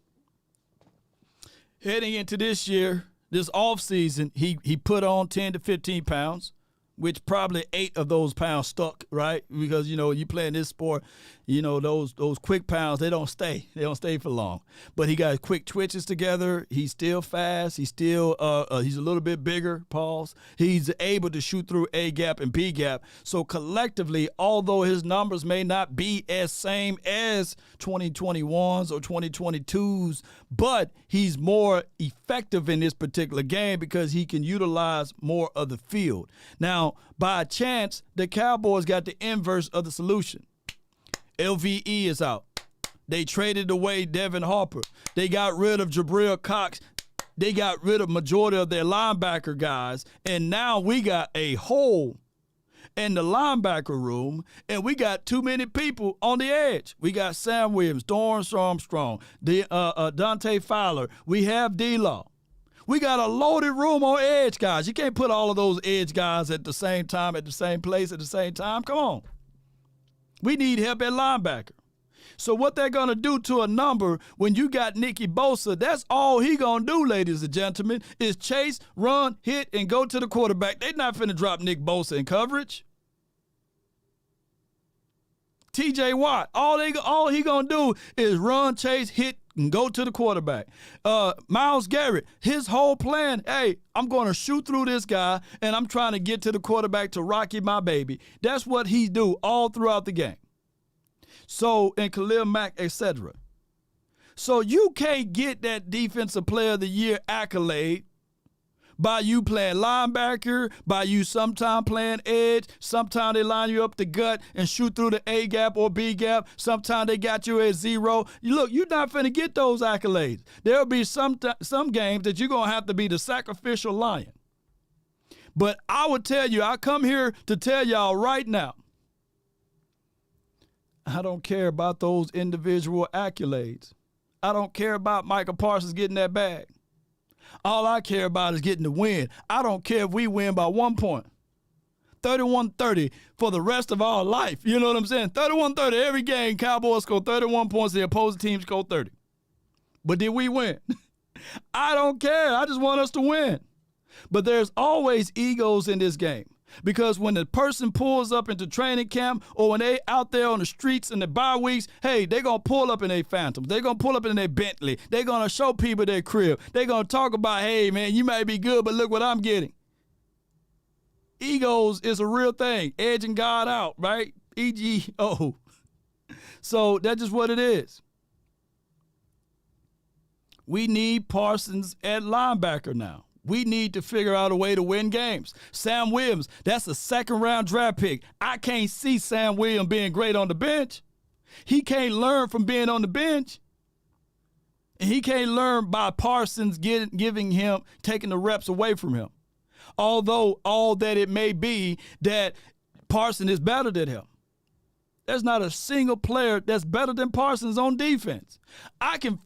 heading into this year, this offseason, he put on 10 to 15 pounds. Which probably 8 of those pounds stuck, right? Because, you play in this sport, those quick pounds, they don't stay. They don't stay for long. But he got quick twitches together. He's still fast. He's still, he's a little bit bigger, pause. He's able to shoot through A-gap and B-gap. So collectively, although his numbers may not be as same as 2021s or 2022s, but he's more effective in this particular game because he can utilize more of the field. Now, by chance, the Cowboys got the inverse of the solution. LVE is out. They traded away Devin Harper. They got rid of Jabril Cox. They got rid of majority of their linebacker guys. And now we got a hole in the linebacker room, and we got too many people on the edge. We got Sam Williams, Dorrance Armstrong, Dante Fowler. We have D-Law. We got a loaded room on edge guys. You can't put all of those edge guys at the same time, at the same place, at the same time. Come on. We need help at linebacker. So what they're going to do to a number when you got Nicky Bosa, that's all he going to do, ladies and gentlemen, is chase, run, hit, and go to the quarterback. They're not finna drop Nick Bosa in coverage. T.J. Watt, all he gonna do is run, chase, hit, and go to the quarterback. Myles Garrett, his whole plan, hey, I'm gonna shoot through this guy, and I'm trying to get to the quarterback to Rocky my baby. That's what he do all throughout the game. So, and Khalil Mack, etc. So you can't get that Defensive Player of the Year accolade by you playing linebacker, by you sometime playing edge, sometime they line you up the gut and shoot through the A gap or B gap, sometime they got you at zero. Look, you're not finna get those accolades. There'll be some games that you're gonna have to be the sacrificial lion. But I would tell you, I come here to tell y'all right now, I don't care about those individual accolades. I don't care about Michael Parsons getting that bag. All I care about is getting the win. I don't care if we win by 1 point. 31-30 for the rest of our life. You know what I'm saying? 31-30 every game. Cowboys score 31 points. The opposing team score 30. But did we win? I don't care. I just want us to win. But there's always egos in this game. Because when the person pulls up into training camp or when they out there on the streets in the bye weeks, hey, they're going to pull up in their Phantoms. They're going to pull up in their Bentley. They're going to show people their crib. They're going to talk about, hey, man, you might be good, but look what I'm getting. Egos is a real thing. Edging God out, right? EGO. So that's just what it is. We need Parsons at linebacker now. We need to figure out a way to win games. Sam Williams, that's a second-round draft pick. I can't see Sam Williams being great on the bench. He can't learn from being on the bench. And he can't learn by Parsons taking the reps away from him. Although all that it may be that Parsons is better than him. There's not a single player that's better than Parsons on defense. I can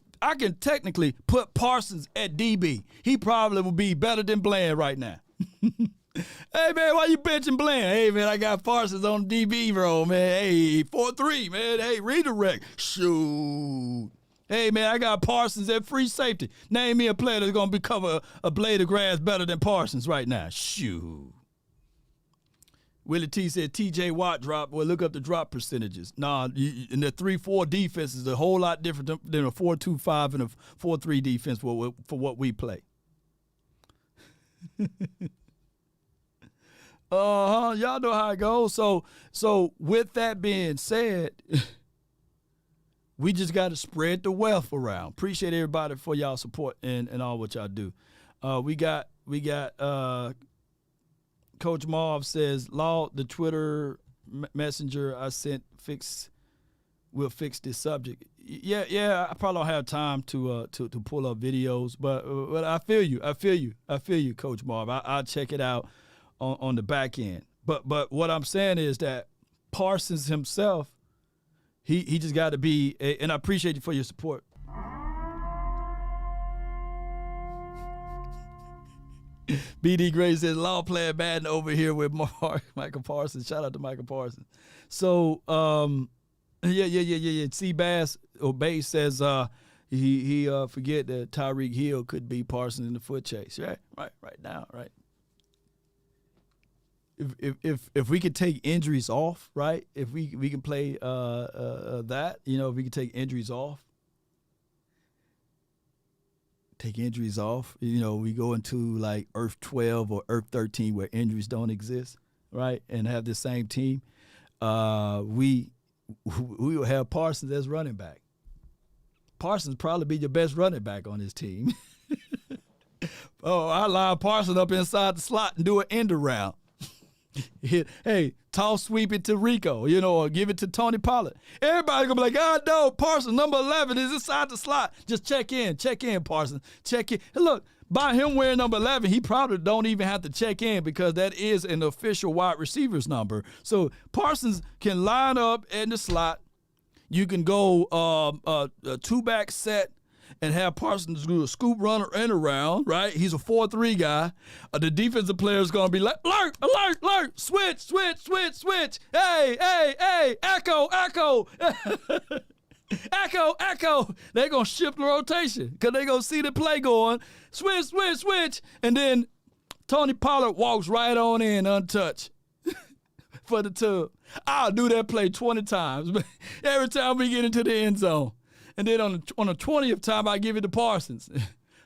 technically put Parsons at DB. He probably would be better than Bland right now. Hey, man, why you benching Bland? Hey, man, I got Parsons on DB, bro, man. Hey, 4-3, man. Hey, redirect. Shoot. Hey, man, I got Parsons at free safety. Name me a player that's going to cover a blade of grass better than Parsons right now. Shoot. Willie T said T.J. Watt drop. Well, look up the drop percentages. Nah, in the 3-4 defense is a whole lot different than a 4-2-5 and a 4-3 defense for what we play. Y'all know how it goes. So with that being said, we just got to spread the wealth around. Appreciate everybody for y'all support and all what y'all do. We got Coach Marv says, Law, the Twitter messenger I sent will fix this subject. Yeah, I probably don't have time to pull up videos, but I feel you, Coach Marv. I'll check it out on the back end. But what I'm saying is that Parsons himself, he just got to be, and I appreciate you for your support. BD Gray says, Law playing Madden over here with Michael Parsons. Shout out to Michael Parsons. So, yeah. C. Bass Obey says he forget that Tyreek Hill could be Parsons in the foot chase. Right now. If we could take injuries off, right? If we can play that, if we can take injuries off. We go into like Earth 12 or Earth 13 where injuries don't exist, right? And have the same team. We will have Parsons as running back. Parsons probably be your best running back on this team. I line Parsons up inside the slot and do an end around. Hey, toss sweep it to Rico, or give it to Tony Pollard. Everybody gonna be like, God, no, Parsons, number 11 is inside the slot. Just check in, Parsons. Check in. Hey, look, by him wearing number 11, he probably don't even have to check in because that is an official wide receiver's number. So Parsons can line up in the slot. You can go a two-back set and have Parsons do a scoop runner and around, right? He's a 4-3 guy. The defensive player is going to be like, alert, switch. Hey, echo. echo. They're going to shift the rotation because they're going to see the play going. Switch. And then Tony Pollard walks right on in untouched. for the tub. I'll do that play 20 times. Every time we get into the end zone. And then on the 20th time, I give it to Parsons.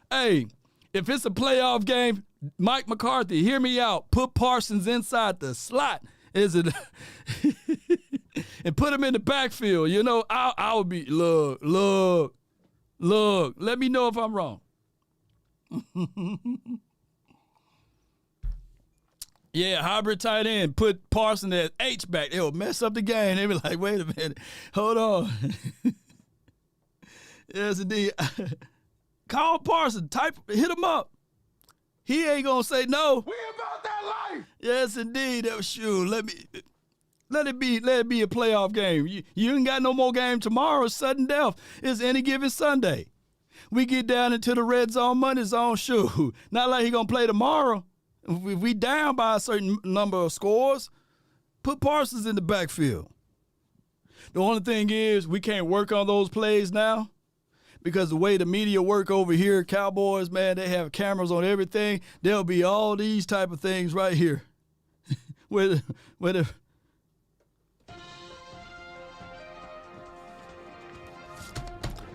Hey, if it's a playoff game, Mike McCarthy, hear me out. Put Parsons inside the slot. Is it? And put him in the backfield. You know, I would be, look. Let me know if I'm wrong. Yeah, hybrid tight end. Put Parsons at H-back. It'll mess up the game. They'll be like, wait a minute. Hold on. Yes, indeed. Call Parsons. Hit him up. He ain't going to say no. We about that life. Yes, indeed. That was shoot. Let it be a playoff game. You ain't got no more game tomorrow. Sudden death. It's any given Sunday. We get down into the red zone, money zone. Shoot. Not like he going to play tomorrow. If we down by a certain number of scores, put Parsons in the backfield. The only thing is we can't work on those plays now because the way the media work over here, Cowboys, man, they have cameras on everything. There'll be all these type of things right here.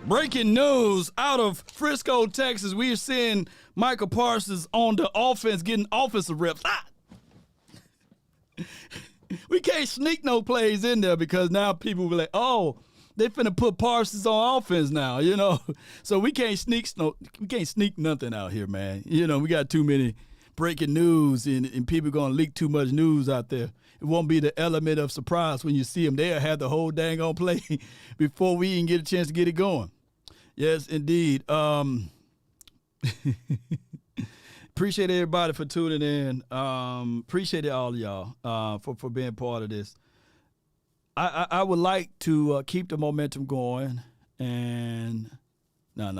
Breaking news out of Frisco, Texas. We're seeing Michael Parsons on the offense getting offensive reps. We can't sneak no plays in there because now people will be like, oh, they finna put Parsons on offense now, you know. So we can't sneak nothing out here, man. You know, we got too many breaking news and people gonna leak too much news out there. It won't be the element of surprise when you see them. They'll have the whole dang on play before we even get a chance to get it going. Yes, indeed. Appreciate everybody for tuning in. Appreciate all of y'all for being part of this. I would like to keep the momentum going, and no.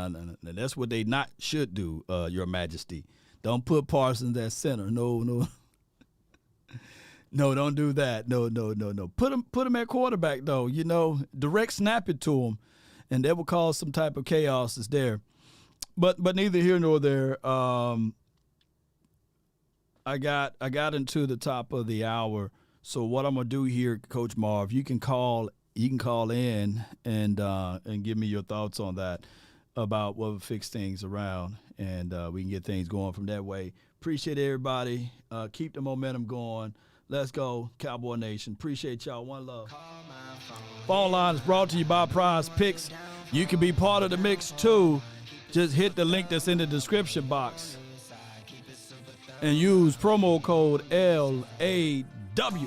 That's what they not should do, Your Majesty. Don't put Parsons at center. No. No, don't do that. No. Put him at quarterback, though. You know, direct snap it to him, and that will cause some type of chaos is there. But neither here nor there. I got into the top of the hour. So what I'm gonna do here, Coach Marv, you can call in and give me your thoughts on that about what will fix things around, and we can get things going from that way. Appreciate everybody. Keep the momentum going. Let's go, Cowboy Nation. Appreciate y'all. One love. Phone line is brought to you by Prize Picks. You can be part of the mix too. Just hit the link that's in the description box and use promo code LAW.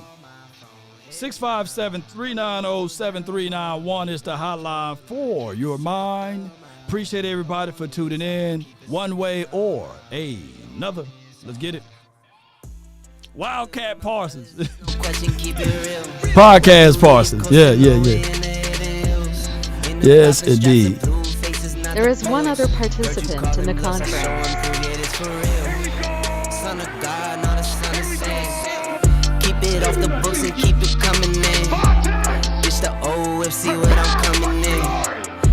657-390-7391 is the hotline for your mind. Appreciate everybody for tuning in one way or another. Let's get it. Wildcat Parsons. Podcast Parsons. Yeah. Yes, indeed. There is one other participant in the conference. Keep it off the books and keep it coming in. It's the OFC when I'm coming in.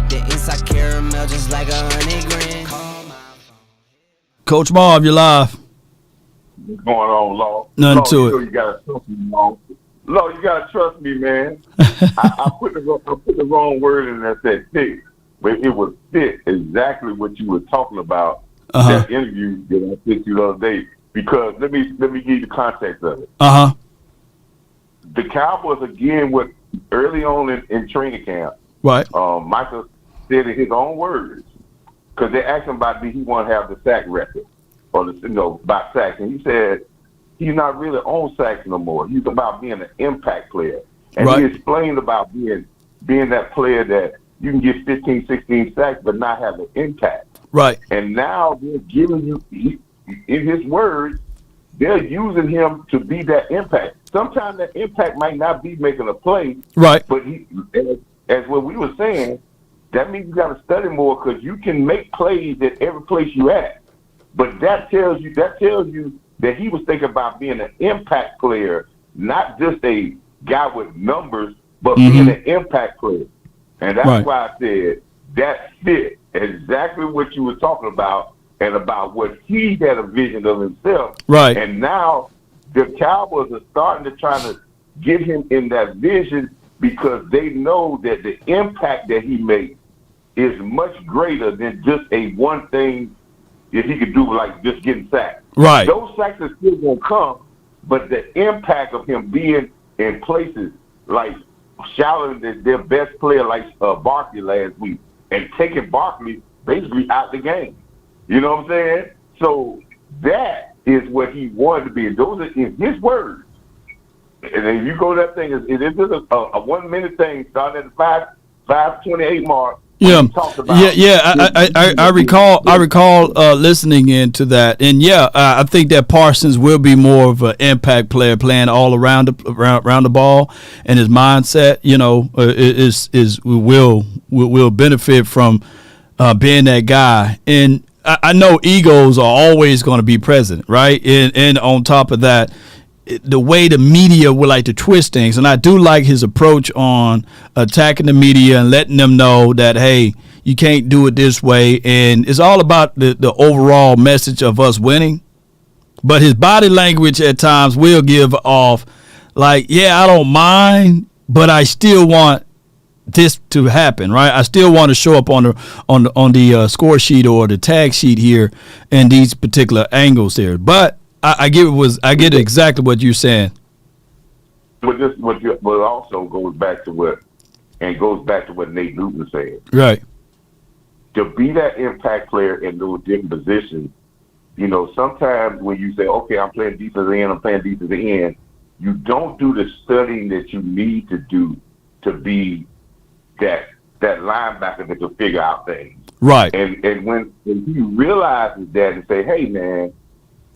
The inside caramel just like 100 grand. Coach Marv, you're live. What's going on, Law? Nothing Law, to you it. know you gotta trust me, Law. Law, you gotta trust me, man. I put the wrong word in there. Said fit, but it was fit exactly what you were talking about. That interview that I sent you the other day. Because let me give you the context of it. The Cowboys again with early on in training camp. Right. Michael said in his own words, because they asked him about did he want to have the sack record or about sacks, and he said he's not really on sacks no more. He's about being an impact player, and he explained about being that player that you can get 15, 16 sacks but not have an impact. Right. And now they're giving you, in his words, they're using him to be that impact. Sometimes that impact might not be making a play, right? But as what we were saying, that means you got to study more because you can make plays at every place you at. But that tells you that he was thinking about being an impact player, not just a guy with numbers, but being an impact player. And that's why I said that fit exactly what you were talking about and about what he had a vision of himself. Right. And now the Cowboys are starting to try to get him in that vision because they know that the impact that he makes is much greater than just a one thing that he could do, like just getting sacked. Right. Those sacks are still going to come, but the impact of him being in places like shouting their best player like Barkley last week and taking Barkley basically out the game. You know what I'm saying? So that is what he wanted to be. And those are in his words. And then you go to that thing, it is a 1 minute thing starting at the 5:28 mark. Yeah, I recall listening into that, and I think that Parsons will be more of an impact player, playing all around the ball, and his mindset, will benefit from being that guy. And I know egos are always going to be present, right? And on top of that, the way the media would like to twist things, and I do like his approach on attacking the media and letting them know that, hey, you can't do it this way, and it's all about the overall message of us winning. But his body language at times will give off like, yeah, I don't mind, but I still want this to happen, right? I still want to show up on the score sheet or the tag sheet here in these particular angles here, but I get exactly what you're saying. But also goes back to what Nate Newton said. Right. To be that impact player in those different positions, sometimes when you say, okay, I'm playing defensive end, I'm playing defensive end, you don't do the studying that you need to do to be that linebacker that can figure out things. Right. And when he realizes that and say, hey, man,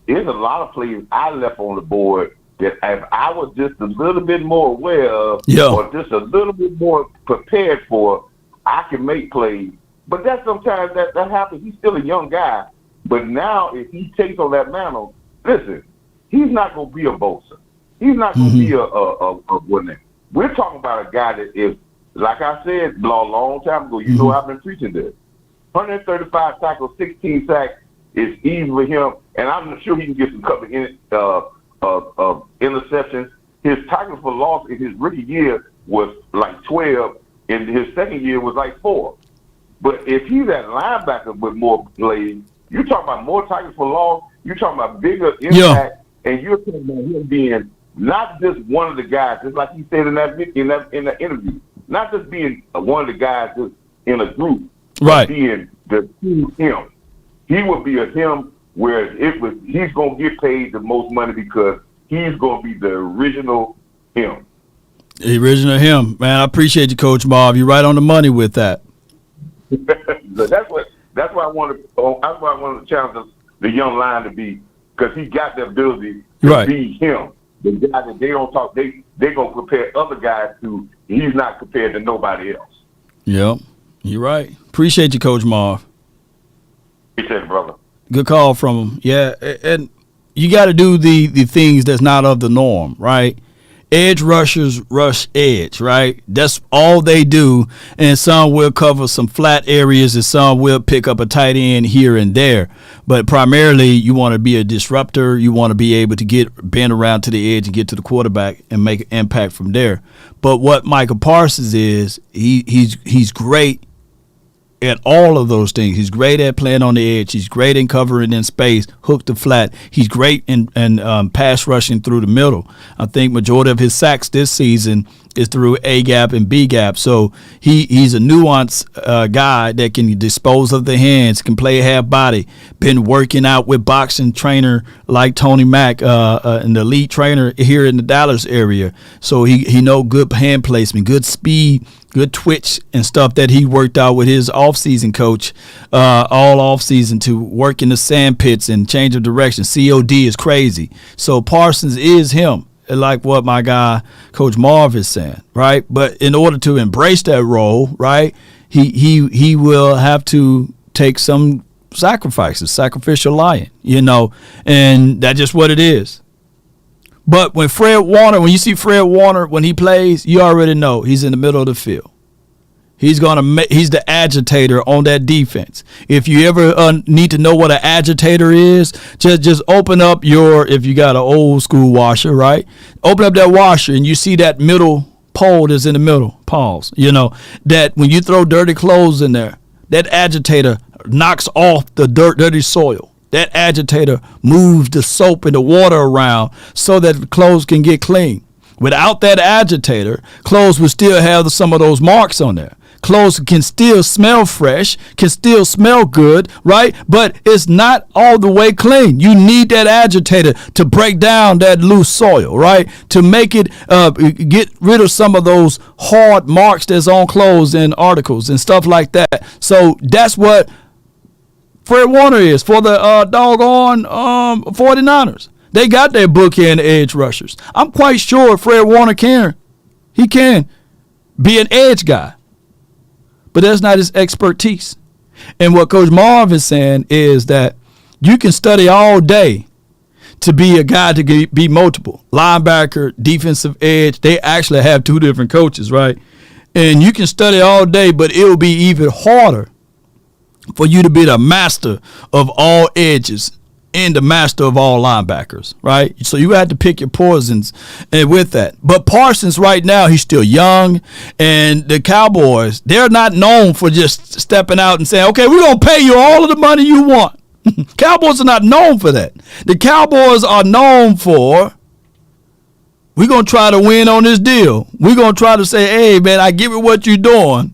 there's a lot of plays I left on the board that if I was just a little bit more aware of or just a little bit more prepared for, I can make plays. But that sometimes that happens. He's still a young guy. But now if he takes on that mantle, listen, he's not going to be a Bosa. He's not going to be a winner. We're talking about a guy that is, like I said a long time ago, I've been preaching this. 135 tackles, 16 sacks. It's easy for him, and I'm sure he can get some couple of interceptions. His tackles for loss in his rookie year was like 12, and his second year was like 4. But if he's that linebacker with more plays, you're talking about more tackles for loss, you're talking about bigger impact, and you're talking about him being not just one of the guys, just like he said in that interview, not just being one of the guys just in a group, right? But being the team him. He will be a him where he's going to get paid the most money because he's going to be the original him. The original him. Man, I appreciate you, Coach Marv. You're right on the money with that. That's why I wanted to challenge the young line to be, because he got the ability to be him. The guy that they don't talk, they're going to compare other guys to. He's not compared to nobody else. Yep, you're right. Appreciate you, Coach Marv. Appreciate it, brother. Good call from him. Yeah, and you got to do the things that's not of the norm, right? Edge rushers rush edge, right? That's all they do, and some will cover some flat areas, and some will pick up a tight end here and there. But primarily, you want to be a disruptor. You want to be able to bend around to the edge and get to the quarterback and make an impact from there. But what Michael Parsons is, he's great at all of those things. He's great at playing on the edge. He's great in covering in space, hook to flat. He's great in pass rushing through the middle. I think majority of his sacks this season is through A gap and B gap. So he's a nuanced guy that can dispose of the hands, can play half body. Been working out with boxing trainer like Tony Mack, an elite trainer here in the Dallas area. So he know good hand placement, good speed, good twitch and stuff that he worked out with his offseason coach all offseason to work in the sand pits and change of direction. COD is crazy. So Parsons is him, like what my guy Coach Marv is saying, right? But in order to embrace that role, right, he will have to take some sacrifices, sacrificial lion, and that's just what it is. But when you see Fred Warner, when he plays, you already know he's in the middle of the field. He's he's the agitator on that defense. If you ever need to know what an agitator is, just open up if you got an old school washer, right? Open up that washer and you see that middle pole that's in the middle. Pause. You know, that when you throw dirty clothes in there, that agitator knocks off the dirty soil. That agitator moves the soap and the water around so that the clothes can get clean. Without that agitator, clothes would still have some of those marks on there. Clothes can still smell fresh, can still smell good, right? But it's not all the way clean. You need that agitator to break down that loose soil, right? To make it, get rid of some of those hard marks that's on clothes and articles and stuff like that. So that's what Fred Warner is for the doggone 49ers. They got their bookend edge rushers. I'm quite sure Fred Warner can be an edge guy. But that's not his expertise. And what Coach Marv is saying is that you can study all day to be a guy to be multiple. Linebacker, defensive edge, they actually have two different coaches, right? And you can study all day, but it will be even harder for you to be the master of all edges and the master of all linebackers, right? So you have to pick your poisons and with that. But Parsons right now, he's still young, and the Cowboys, they're not known for just stepping out and saying, okay, we're going to pay you all of the money you want. Cowboys are not known for that. The Cowboys are known for, we're going to try to win on this deal. We're going to try to say, hey, man, I give you what you're doing.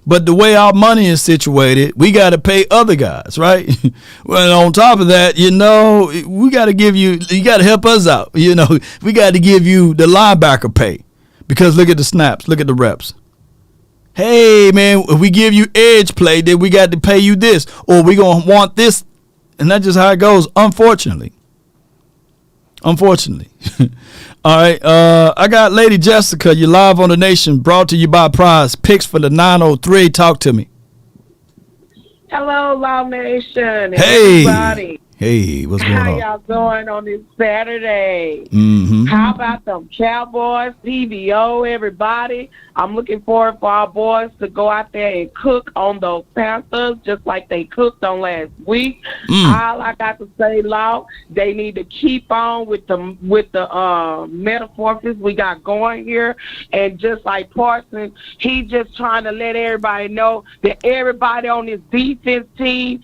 But the way our money is situated, we got to pay other guys, right? Well, on top of that, you know, we got to you got to help us out. You know, we got to give you the linebacker pay because look at the snaps, look at the reps. Hey, man, if we give you edge play, then we got to pay you this, or we going to want this. And that's just how it goes, unfortunately. All right, I got Lady Jessica. You're live on the Nation, brought to you by Prize Picks for the 903. Talk to me. Hello, Law Nation. Hey, everybody. Hey, what's going on? How y'all doing on this Saturday? Mm-hmm. How about them Cowboys, PVO, everybody? I'm looking forward for our boys to go out there and cook on those Panthers just like they cooked on last week. All I got to say, Law, they need to keep on with the metaphors we got going here. And just like Parsons, he just trying to let everybody know that everybody on this defense team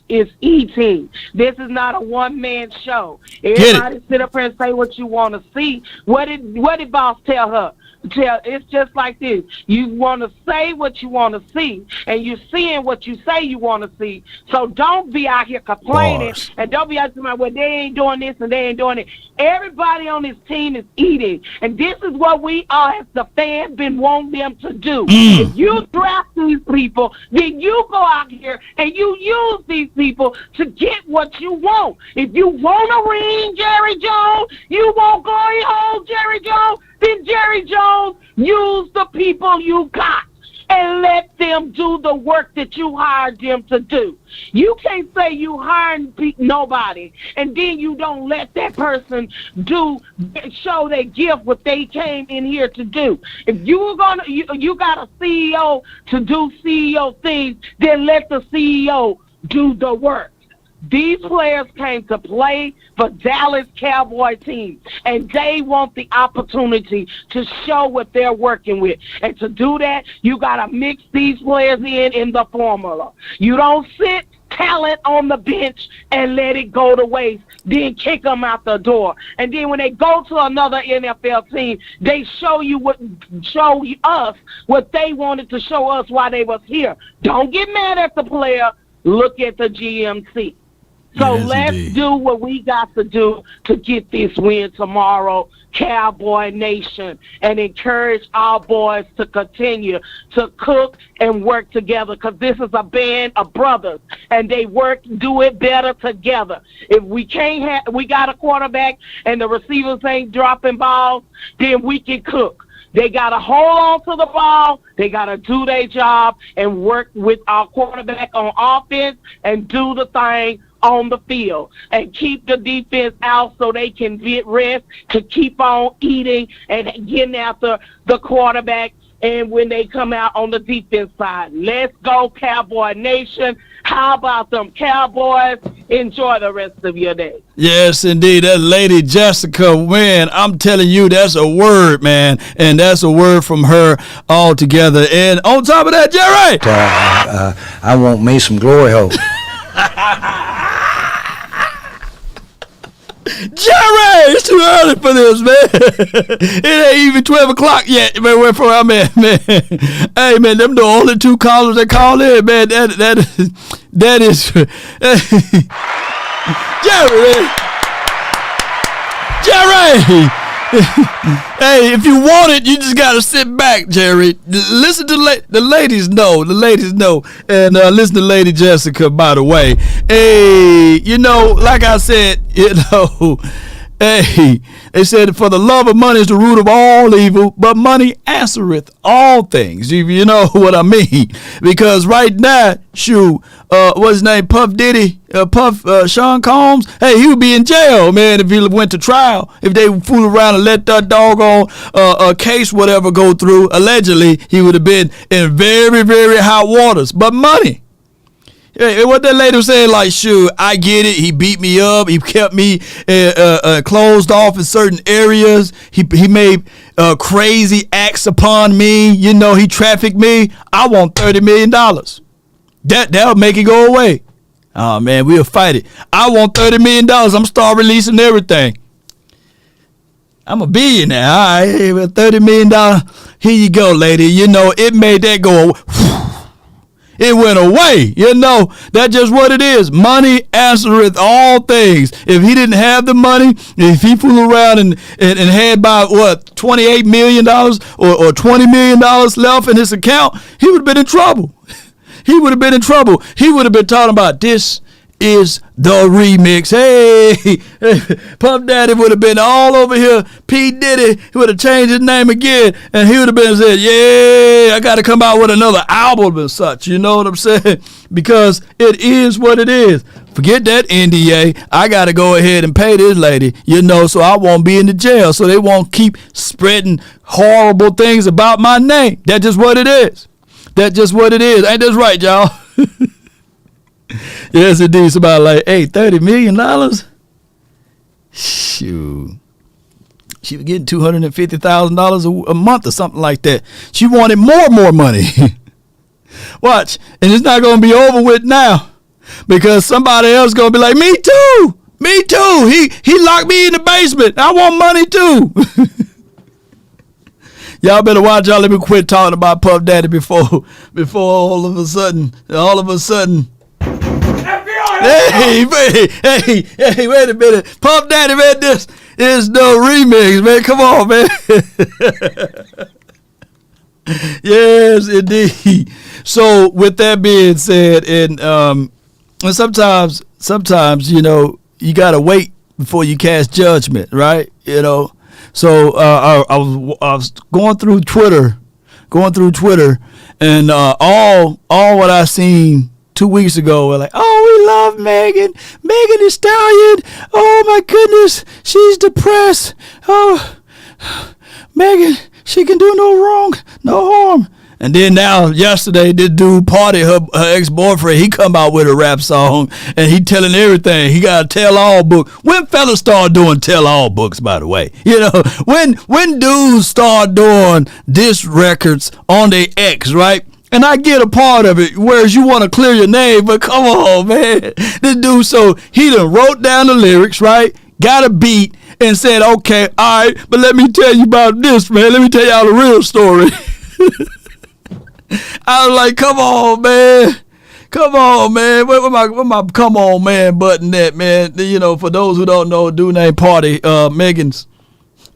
is E-team. This is not a one-man show. Everybody sit up here and say what you want to see. What did boss tell her? It's just like this. You want to say what you want to see, and you're seeing what you say you want to see. So don't be out here complaining, and don't be out there, well, they ain't doing this and they ain't doing it. Everybody on this team is eating, and this is what we all as the fans been wanting them to do. If you draft these people, then you go out here and you use these people to get what you want. If you want a ring, Jerry Jones, you want glory hole, Jerry Jones, then Jerry Jones, use the people you got and let them do the work that you hired them to do. You can't say you hired nobody and then you don't let that person show their gift what they came in here to do. If you got a CEO to do CEO things, then let the CEO do the work. These players came to play for Dallas Cowboy team, and they want the opportunity to show what they're working with. And to do that, you got to mix these players in the formula. You don't sit talent on the bench and let it go to waste, then kick them out the door. And then when they go to another NFL team, they show us what they wanted to show us while they was here. Don't get mad at the player. Look at the GMC. So let's do what we got to do to get this win tomorrow, Cowboy Nation, and encourage our boys to continue to cook and work together, because this is a band of brothers, and they do it better together. If we got a quarterback and the receivers ain't dropping balls, then we can cook. They got to hold on to the ball. They got to do their job and work with our quarterback on offense and do the thing on the field and keep the defense out so they can get rest to keep on eating and getting after the quarterback and when they come out on the defense side. Let's go, Cowboy Nation. How about them Cowboys? Enjoy the rest of your day. Yes, indeed. That lady Jessica, man, I'm telling you, that's a word, man. And that's a word from her altogether. And on top of that, Jerry! I want me some glory hole. Jerry, it's too early for this, man. It ain't even 12 o'clock yet, man. Where from I'm at, man. Hey, man, them the only two callers that call in, man. That is Jerry. Hey, if you want it, you just gotta sit back, Jerry. Listen to the ladies know. The ladies know. And listen to Lady Jessica, by the way. Hey, you know, like I said, you know, hey, they said, for the love of money is the root of all evil, but money answereth all things. You know what I mean? Because right now, shoot, what's his name? Puff Diddy, Sean Combs. Hey, he would be in jail, man, if he went to trial. If they fool around and let that doggone case, whatever, go through, allegedly, he would have been in very, very hot waters. But money. Hey, what that lady was saying, like, shoot, I get it. He beat me up. He kept me closed off in certain areas. He made crazy acts upon me. You know, he trafficked me. I want $30 million. That'll make it go away. Oh, man, we'll fight it. I want $30 million. I'm start releasing everything. I'm a billionaire. All right, $30 million. Here you go, lady. You know, it made that go away. It went away. You know, that's just what it is. Money answereth all things. If he didn't have the money, if he fooled around and had about, $28 million or $20 million left in his account, he would have been in trouble. He would have been in trouble. He would have been talking about this is the remix. Hey, Puff Daddy would have been all over here. P. Diddy would have changed his name again, and he would have been said, yeah, I got to come out with another album and such. You know what I'm saying? Because it is what it is. Forget that NDA. I got to go ahead and pay this lady, you know, so I won't be in the jail, so they won't keep spreading horrible things about my name. That's just what it is. That's just what it is. Ain't this right, y'all? Yes, indeed. Somebody like, hey, $30 million? Shoot. She was getting $250,000 a month or something like that. She wanted more money. Watch. And it's not going to be over with now because somebody else going to be like, me too. Me too. He locked me in the basement. I want money too. Y'all better watch out. Let me quit talking about Puff Daddy before all of a sudden. Hey, wait a minute. Puff Daddy, man, this is no remix, man. Come on, man. Yes, indeed. So with that being said, and sometimes, you know, you got to wait before you cast judgment, right? You know, so I was going through Twitter, and all what I seen 2 weeks ago were like, oh, we love Megan Thee Stallion. Oh my goodness, she's depressed. Oh, Megan, she can do no wrong, no harm. And then now, yesterday, this dude Party, her ex-boyfriend, he come out with a rap song, and he telling everything. He got a tell-all book. When fellas start doing tell-all books, by the way? You know, when dudes start doing diss records on their ex, right? And I get a part of it, whereas you want to clear your name, but come on, man. This dude, so he done wrote down the lyrics, right? Got a beat and said, okay, all right, but let me tell you about this, man. Let me tell y'all the real story. I was like, come on, man. Where my come on, man button at, man? You know, for those who don't know, a dude named Party, Megan's.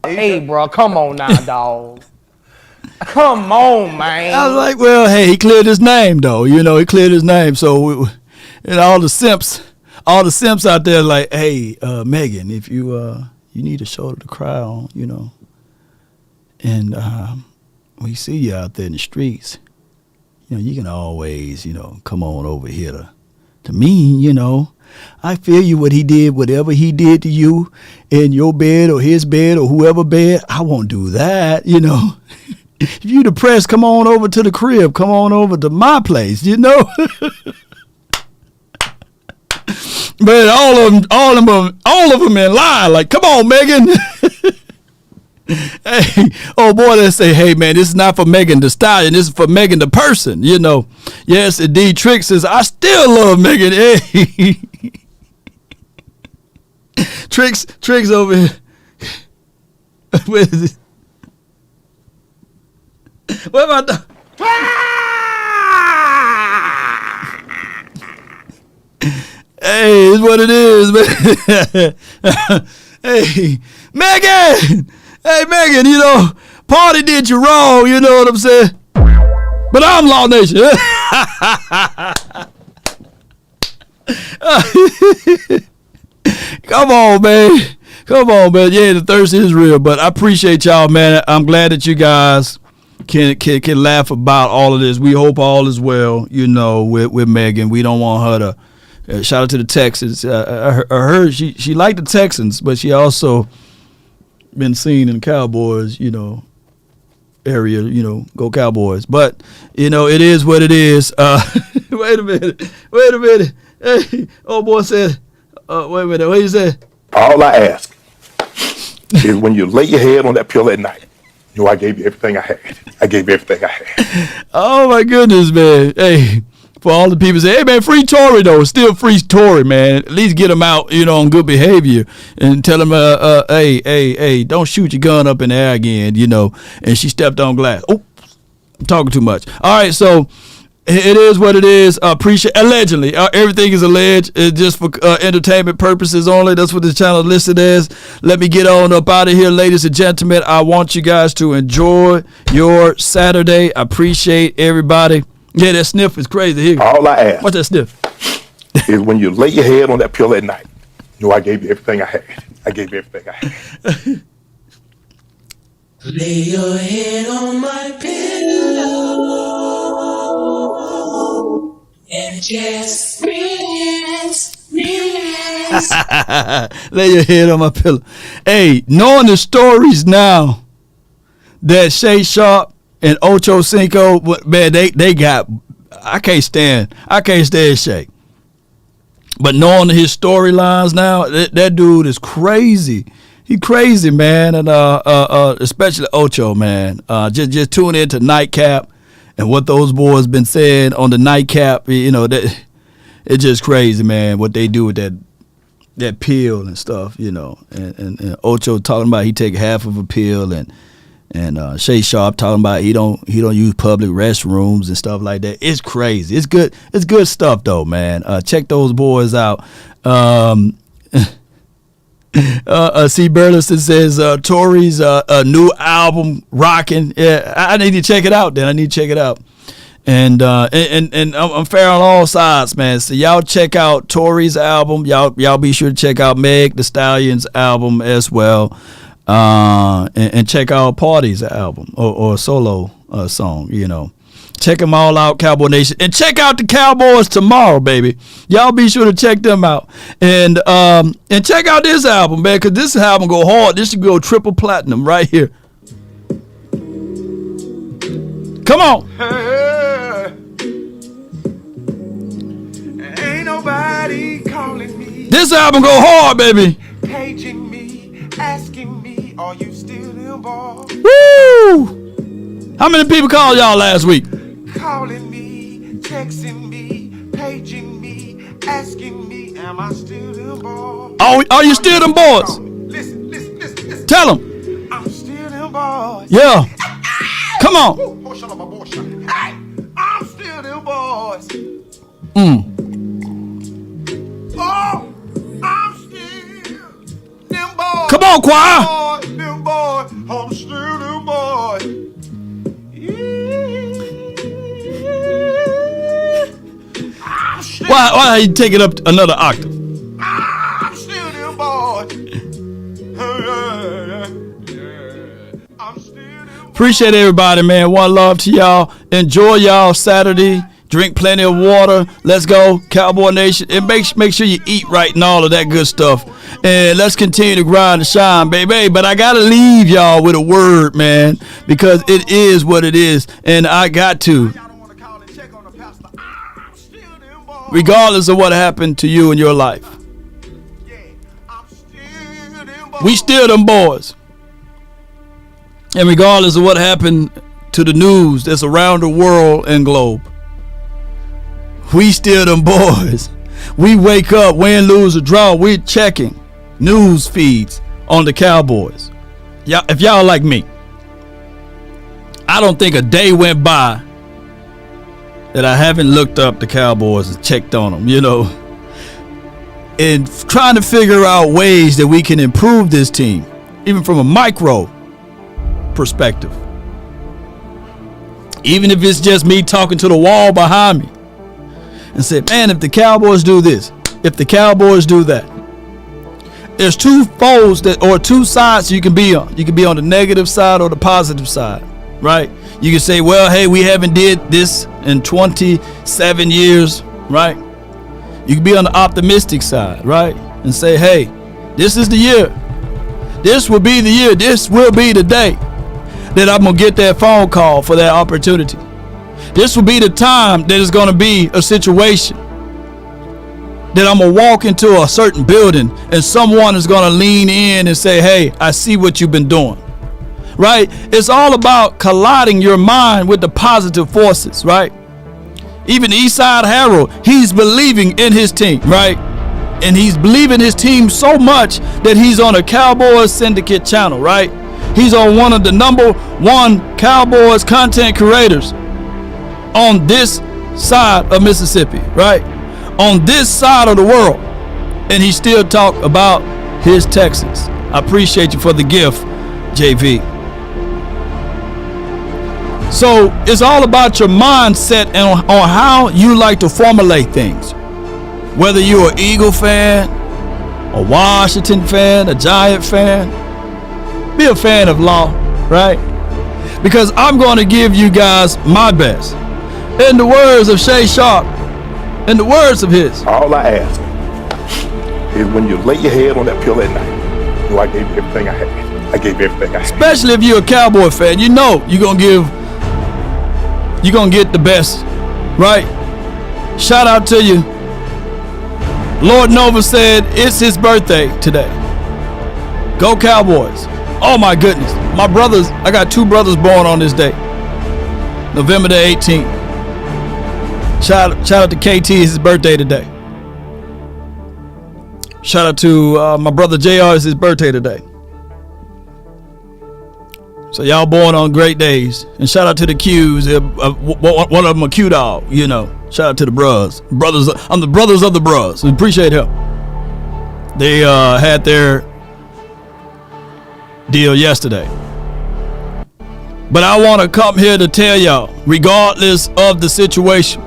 Hey, bro, come on now, dog. Come on, man. I was like, well, hey, he cleared his name, though. You know, he cleared his name. So, and all the simps out there like, hey, Megan, if you need a shoulder to cry on, you know, and we see you out there in the streets, you know, you can always, you know, come on over here to me, you know. I feel you what he did, whatever he did to you in your bed or his bed or whoever bed, I won't do that, you know. if you depressed, come on over to the crib. Come on over to my place, you know. But all of them in line. Like, come on, Megan. Hey, oh boy, they say, hey man, this is not for Megan the Stallion, this is for Megan the person, you know. Yes, indeed. Trick says, I still love Megan. Hey. Tricks over here. Where is it? What about the Hey, it's what it is, man. Hey, Megan! Hey, Megan, you know, Party did you wrong, you know what I'm saying? But I'm Law Nation. Come on, man. Come on, man. Yeah, the thirst is real, but I appreciate y'all, man. I'm glad that you guys can laugh about all of this. We hope all is well, you know, with Megan. We don't want her to shout out to the Texans. I heard she liked the Texans, but she also been seen in the Cowboys, you know, area, you know, go Cowboys. But, you know, it is what it is. Wait a minute. Hey, old boy said, wait a minute, what you say? All I ask is when you lay your head on that pillow at night, you know, I gave you everything I had. Oh, my goodness, man. Hey. For all the people say, hey, man, free Tory, though. Still free Tory, man. At least get them out, you know, on good behavior and tell them, hey, don't shoot your gun up in the air again, you know. And she stepped on glass. Oh, I'm talking too much. All right, so it is what it is. Appreciate allegedly. Everything is alleged. It's just for entertainment purposes only. That's what the channel listed as. Let me get on up out of here, ladies and gentlemen. I want you guys to enjoy your Saturday. I appreciate everybody. Yeah, that sniff is crazy. Here. All I ask. What's that sniff? Is when you lay your head on that pillow at night, you know, I gave you everything I had. Lay your head on my pillow and just relax. Lay your head on my pillow. Hey, knowing the stories now that Shay Sharp and Ocho Cinco, man, they got. I can't stand Shay. But knowing his storylines now, that dude is crazy. He crazy, man, and especially Ocho, man. Just tune into Nightcap and what those boys been saying on the Nightcap. You know that it's just crazy, man. What they do with that pill and stuff, you know. And Ocho talking about he take half of a pill and Shay Sharp talking about he don't use public restrooms and stuff like that. It's crazy. It's good stuff though, man. Check those boys out. C. Burleson says Tory's new album rocking. Yeah, I need to check it out. Then I need to check it out. And I'm fair on all sides, man. So y'all check out Tory's album. Y'all be sure to check out Meg Thee Stallion's album as well. And check out Party's album or solo song, you know. Check them all out, Cowboy Nation. And check out the Cowboys tomorrow, baby. Y'all be sure to check them out. And check out this album, man, because this album go hard. This should go triple platinum right here. Come on. Ain't nobody calling me. This album go hard, baby. Paging me, asking me, are you still involved? Woo! How many people called y'all last week? Calling me, texting me, paging me, asking me, am I still involved? Are you still them boys? Listen. Tell them. I'm still involved. Yeah. Come on. Hey, I'm still them boys. Oh, I'm still them boys. Come on, choir. Them boys. I'm still them boys. Why you take it up another octave? I'm still them boys. I'm still them boys. Appreciate everybody, man. One love to y'all. Enjoy y'all Saturday. Drink plenty of water. Let's go, Cowboy Nation. And make sure you eat right and all of that good stuff. And let's continue to grind and shine, baby. But I got to leave y'all with a word, man, because it is what it is. And I got to. Regardless of what happened to you in your life. We still them boys. And regardless of what happened to the news that's around the world and globe, we still them boys. We wake up, win, lose, or draw, we're checking news feeds on the Cowboys. If y'all like me, I don't think a day went by that I haven't looked up the Cowboys and checked on them, you know, and trying to figure out ways that we can improve this team, even from a micro perspective. Even if it's just me talking to the wall behind me and say, man, if the Cowboys do this, if the Cowboys do that, there's two foes or two sides you can be on. You can be on the negative side or the positive side, right? You can say, well, hey, we haven't did this in 27 years, right? You can be on the optimistic side, right? And say, hey, this is the year. This will be the year. This will be the day that I'm going to get that phone call for that opportunity. This will be the time that it's going to be a situation that I'm going to walk into a certain building and someone is going to lean in and say, hey, I see what you've been doing. Right? It's all about colliding your mind with the positive forces, right? Even Eastside Harold, he's believing in his team, right? And he's believing his team so much that he's on a Cowboys Syndicate channel, right? He's on one of the #1 Cowboys content creators on this side of Mississippi, right? On this side of the world. And he still talk about his Texans. I appreciate you for the gift, JV. So it's all about your mindset and on how you like to formulate things. Whether you're an Eagle fan, a Washington fan, a Giant fan, be a fan of law, right? Because I'm going to give you guys my best. In the words of Shay Sharp, in the words of his. All I ask is when you lay your head on that pillow at night, you know I gave you everything I had. I gave you everything I had. Especially if you're a Cowboy fan, you know you're going to get the best, right? Shout out to you. Lord Nova said it's his birthday today. Go Cowboys. Oh my goodness. My brothers, I got 2 brothers born on this day. November the 18th. Shout out to KT, it's his birthday today. Shout out to my brother JR, it's his birthday today. So y'all born on great days. And shout out to the Qs. One of them a Q dog, you know. Shout out to the brothers. I'm the brothers of the bros. We appreciate him. They had their deal yesterday. But I want to come here to tell y'all, regardless of the situation,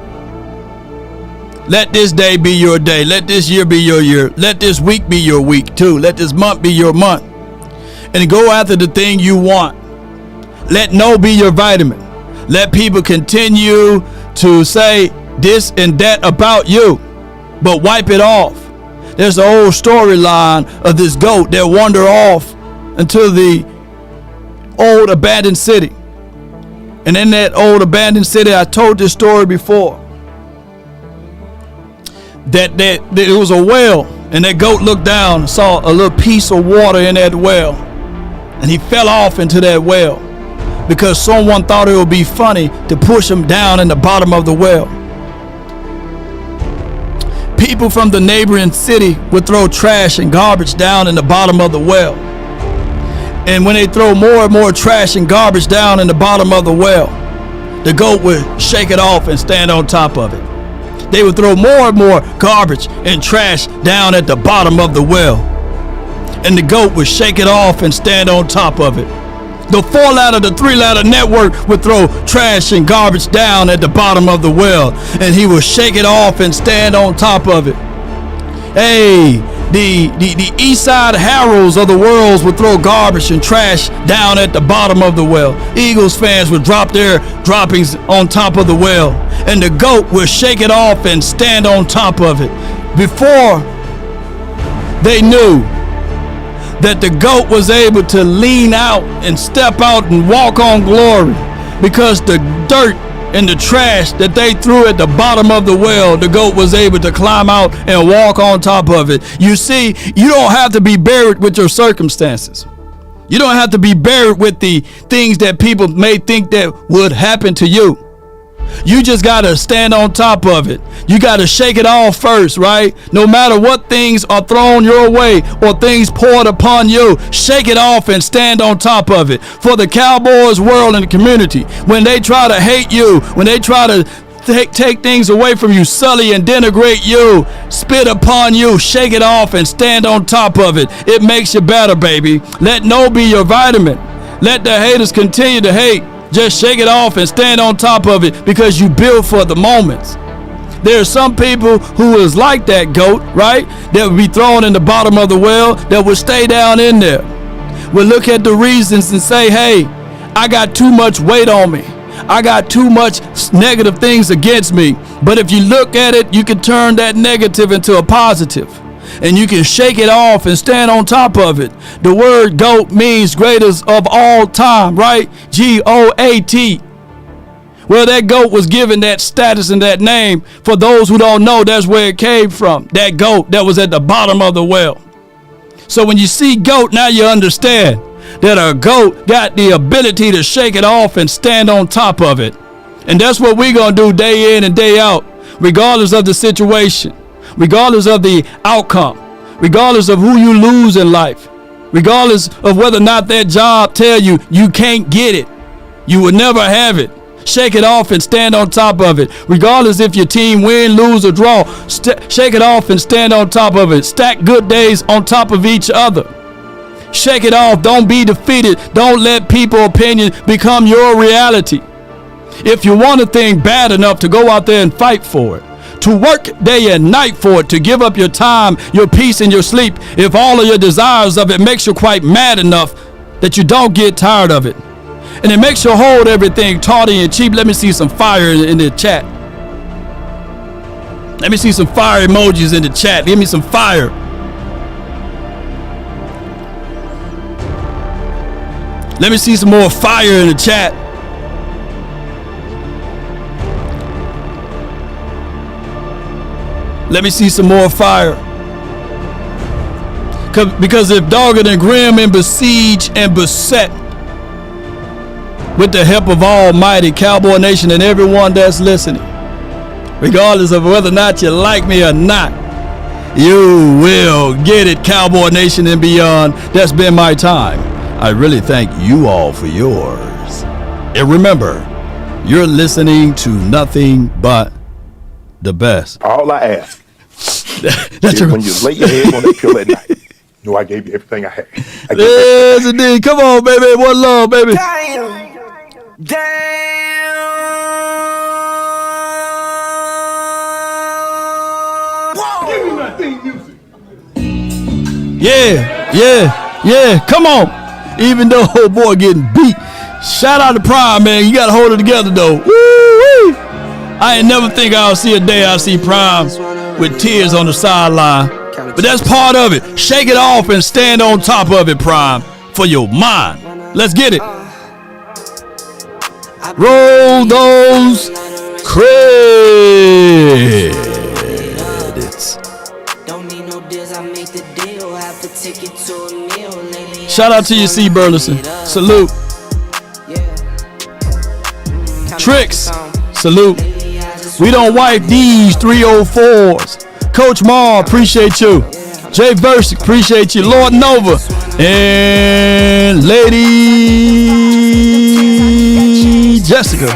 let this day be your day. Let this year be your year. Let this week be your week too. Let this month be your month. And go after the thing you want. Let no be your vitamin. Let people continue to say this and that about you, but wipe it off. There's an old storyline of this goat that wandered off into the old abandoned city. And in that old abandoned city, I told this story before, that it was a well, and that goat looked down and saw a little piece of water in that well, and he fell off into that well because someone thought it would be funny to push him down in the bottom of the well. People from the neighboring city would throw trash and garbage down in the bottom of the well. And when they throw more and more trash and garbage down in the bottom of the well, the goat would shake it off and stand on top of it. They would throw more and more garbage and trash down at the bottom of the well, and the goat would shake it off and stand on top of it. The 4-ladder, the 3-ladder network would throw trash and garbage down at the bottom of the well, and he would shake it off and stand on top of it. Hey, the Eastside Harolds of the world would throw garbage and trash down at the bottom of the well. Eagles fans would drop their droppings on top of the well, and the GOAT will shake it off and stand on top of it. Before they knew that the GOAT was able to lean out and step out and walk on glory, because the dirt and the trash that they threw at the bottom of the well, the GOAT was able to climb out and walk on top of it. You see, you don't have to be buried with your circumstances. You don't have to be buried with the things that people may think that would happen to you. You just got to stand on top of it. You got to shake it off first, right? No matter what things are thrown your way or things poured upon you, shake it off and stand on top of it. For the Cowboys world and the community, when they try to hate you, when they try to take things away from you, sully and denigrate you, spit upon you, shake it off and stand on top of it. It makes you better, baby. Let no be your vitamin. Let the haters continue to hate. Just shake it off and stand on top of it, because you build for the moments. There are some people who is like that GOAT, right? That would be thrown in the bottom of the well, that would stay down in there. We'll look at the reasons and say, hey, I got too much weight on me. I got too much negative things against me. But if you look at it, you can turn that negative into a positive. And you can shake it off and stand on top of it. The word GOAT means greatest of all time, right? G-O-A-T. Well, that GOAT was given that status and that name. For those who don't know, that's where it came from. That GOAT that was at the bottom of the well. So when you see GOAT, now you understand that a GOAT got the ability to shake it off and stand on top of it. And that's what we're going to do day in and day out, regardless of the situation, regardless of the outcome, regardless of who you lose in life, regardless of whether or not that job tell you you can't get it, you will never have it. Shake it off and stand on top of it. Regardless if your team win, lose, or draw, shake it off and stand on top of it. Stack good days on top of each other. Shake it off. Don't be defeated. Don't let people's opinion become your reality. If you want a thing bad enough to go out there and fight for it, to work day and night for it, to give up your time, your peace, and your sleep, if all of your desires of it makes you quite mad enough that you don't get tired of it, and it makes you hold everything tawdy and cheap. Let me see some fire in the chat. Let me see some fire emojis in the chat. Give me some fire. Let me see some more fire in the chat. Let me see some more fire. Because if dogged and grim and besieged and beset, with the help of Almighty Cowboy Nation and everyone that's listening, regardless of whether or not you like me or not, you will get it, Cowboy Nation and beyond. That's been my time. I really thank you all for yours. And remember, you're listening to nothing but the best. All I ask is when you lay your head on that pillow at night, know I gave you everything I had. Yes, indeed. Come on, baby. One love, baby. Damn. Whoa. Give me my theme music. Yeah. Come on. Even though old boy getting beat. Shout out to Prime, man. You got to hold it together, though. Woo-wee. I ain't never think I'll see a day I see Prime with tears on the sideline. But that's part of it. Shake it off and stand on top of it, Prime, for your mind. Let's get it. Roll those credits. Shout out to you, C. Burleson. Salute. Tricks. Salute. We don't wipe these 304s. Coach Mar, appreciate you. Jay Versick, appreciate you. Lord Nova. And Lady Jessica.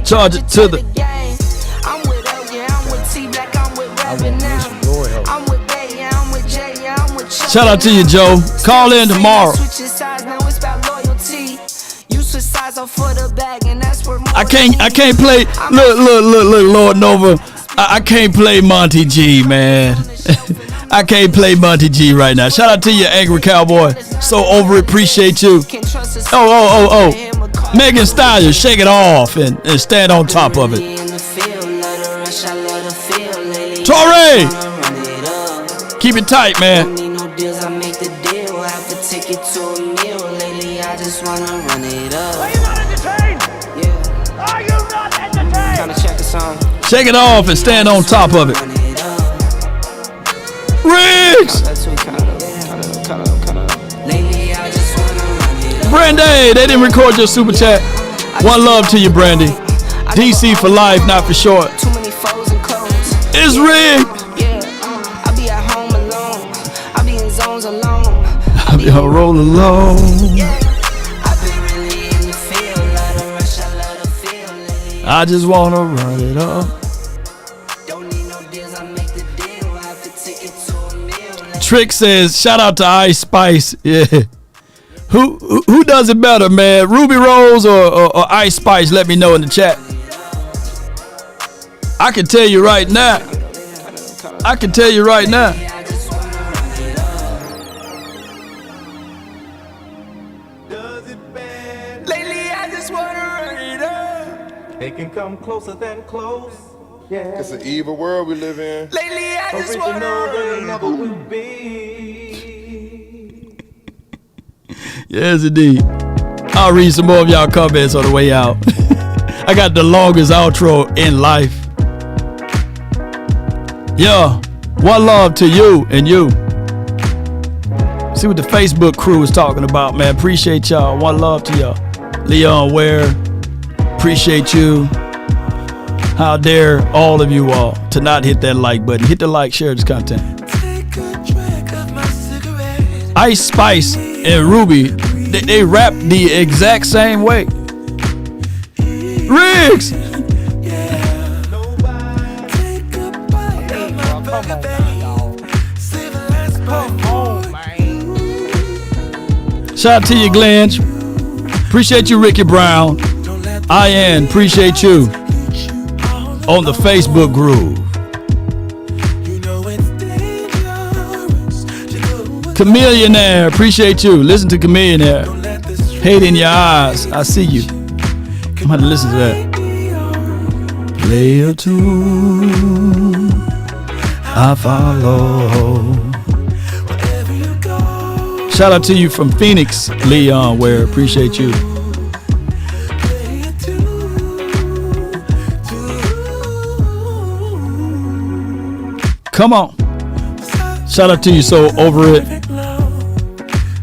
Charge it to the. Shout out to you, Joe. Call in tomorrow. I can't play. Look, Lord Nova. I can't play Monty G, man. I can't play Monty G right now. Shout out to you, Angry Cowboy. So over it, appreciate you. Oh. Megan Stallion, shake it off and stand on top of it. Torrey, keep it tight, man. Shake it off and stand on top of it. Riggs! Brandy, they didn't record your super chat. One love to you, Brandy. DC for life, not for short. It's rigged. I be on roll alone. I just wanna run it up. Trick says, shout out to Ice Spice. Yeah. Who does it better, man? Ruby Rose or Ice Spice? Let me know in the chat. I can tell you right now. They can come closer than close. Yeah. It's an evil world we live in. Lately, I just want to know that it never will be. Yes, indeed. I'll read some more of y'all comments on the way out. I got the longest outro in life. Yeah, one love to you and you. See what the Facebook crew is talking about, man. Appreciate y'all. One love to y'all. Leon Ware, appreciate you. How dare all of you all to not hit that like button. Hit the like, share this content. Ice Spice and Ruby, they rap the exact same way. Riggs! Shout out to you, Glenn. Appreciate you, Ricky Brown. Ian, appreciate you. On the Facebook groove. Chameleonaire, appreciate you. Listen to Chameleonaire. Hate in your eyes. I see you. I'm going to listen to that. Play a tune. I follow. Shout out to you from Phoenix, Leon Ware. Appreciate you. Come on. Shout out to you, so over it.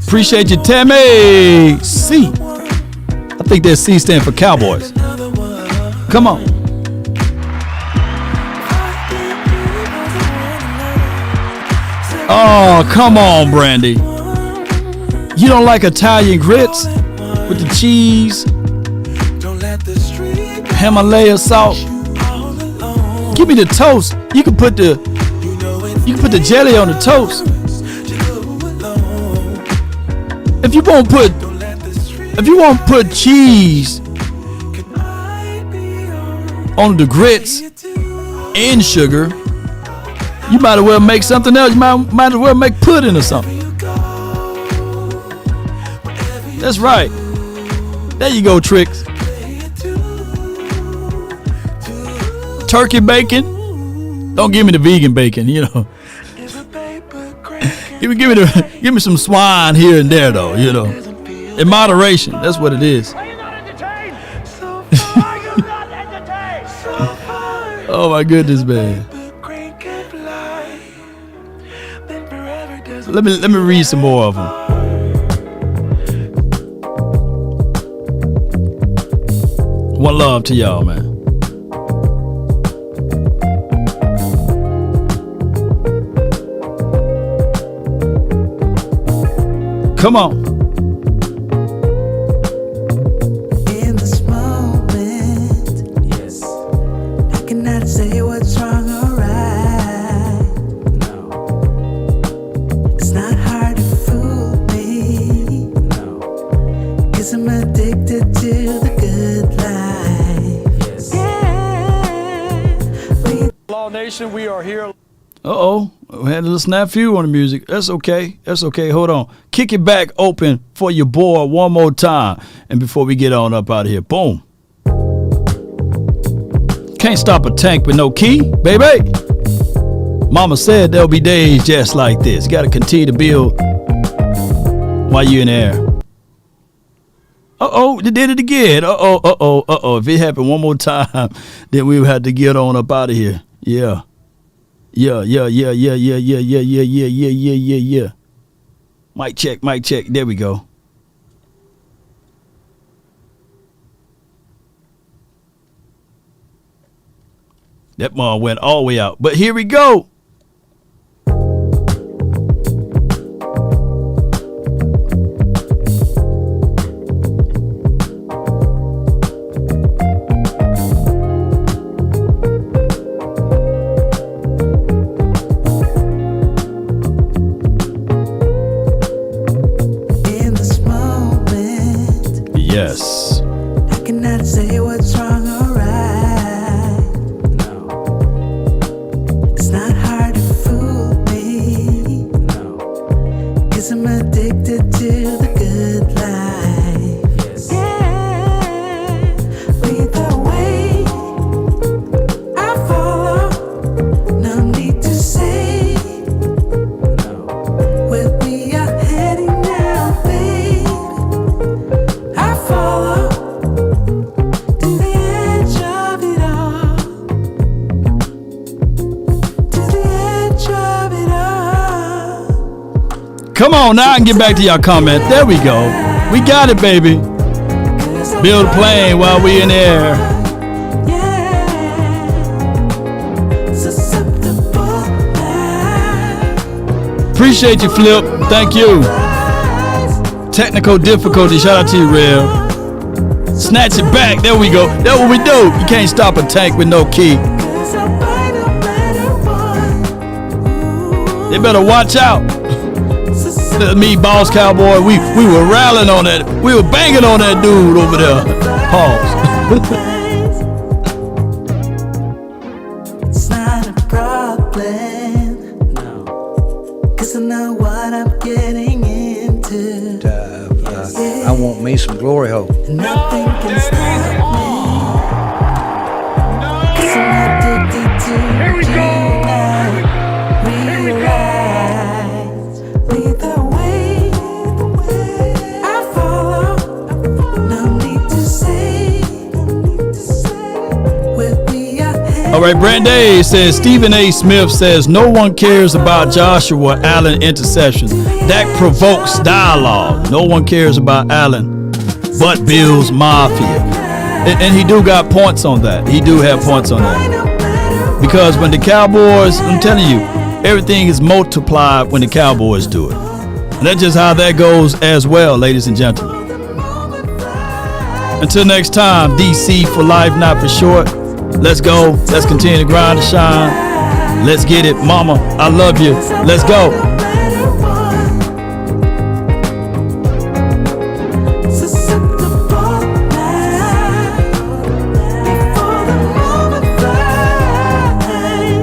Appreciate you, Tammy. C. I think that C stand for Cowboys. Come on. Oh, come on, Brandy. You don't like Italian grits with the cheese, Himalaya salt? Give me the toast. You can put the jelly on the toast. If you won't put cheese on the grits and sugar, you might as well make something else. You might as well make pudding or something. That's right. There you go, Tricks. Turkey bacon. Don't give me the vegan bacon, you know. give me some swine here and there, though, you know. In moderation, that's what it is. Oh my goodness, man. Let me read some more of them. One love to y'all, man. Come on. In this moment, yes, I cannot say what's wrong or right. No, it's not hard to fool me. No, 'cause I'm addicted to the good life. Yes. Yeah. Law Nation, we are here. Uh-oh. We had a little snafu on the music. That's okay. That's okay. Hold on. Kick it back open for your boy one more time. And before we get on up out of here, boom. Can't stop a tank with no key, baby. Mama said there'll be days just like this. Got to continue to build while you're in the air. Uh-oh, they did it again. Uh-oh. If it happened one more time, then we would have to get on up out of here. Yeah. Yeah. Mic check. There we go. That mom went all the way out. But here we go. Yes. I cannot say what's wrong or right. No. It's not hard to fool me. No. 'Cause I'm addicted to the good life. Yes. Yeah. Lead the way. I follow. No need to say. No. Where we are heading now, babe. I follow to the edge of it all. To the edge of it all. Come on now and get back to y'all comment. There we go. We got it, baby. Build a plane while we in the air. Susceptible now. Appreciate you, Flip. Thank you. Technical difficulty. Shout out to you, Rev. Snatch it back. There we go. That's what we do. You can't stop a tank with no key. They better watch out. Me, Boss Cowboy, we were rallying on that. We were banging on that dude over there. Pause. It's not a problem. No. 'Cause I know what I'm getting into. I want me some glory hole. Nothing can stop me. 'Cause I'm addicted to you now. Realize, lead the way. I follow. No need to say. Where we are headed. All right, Branday says, Stephen A. Smith says, no one cares about Joshua Allen interceptions. That provokes dialogue. No one cares about Allen but Bills Mafia. And he do got points on that. He do have points on that. Because when the Cowboys, I'm telling you, everything is multiplied when the Cowboys do it. And that's just how that goes as well, ladies and gentlemen. Until next time, DC for life, not for short. Let's go. Let's continue to grind and shine. Let's get it. Mama, I love you. Let's go.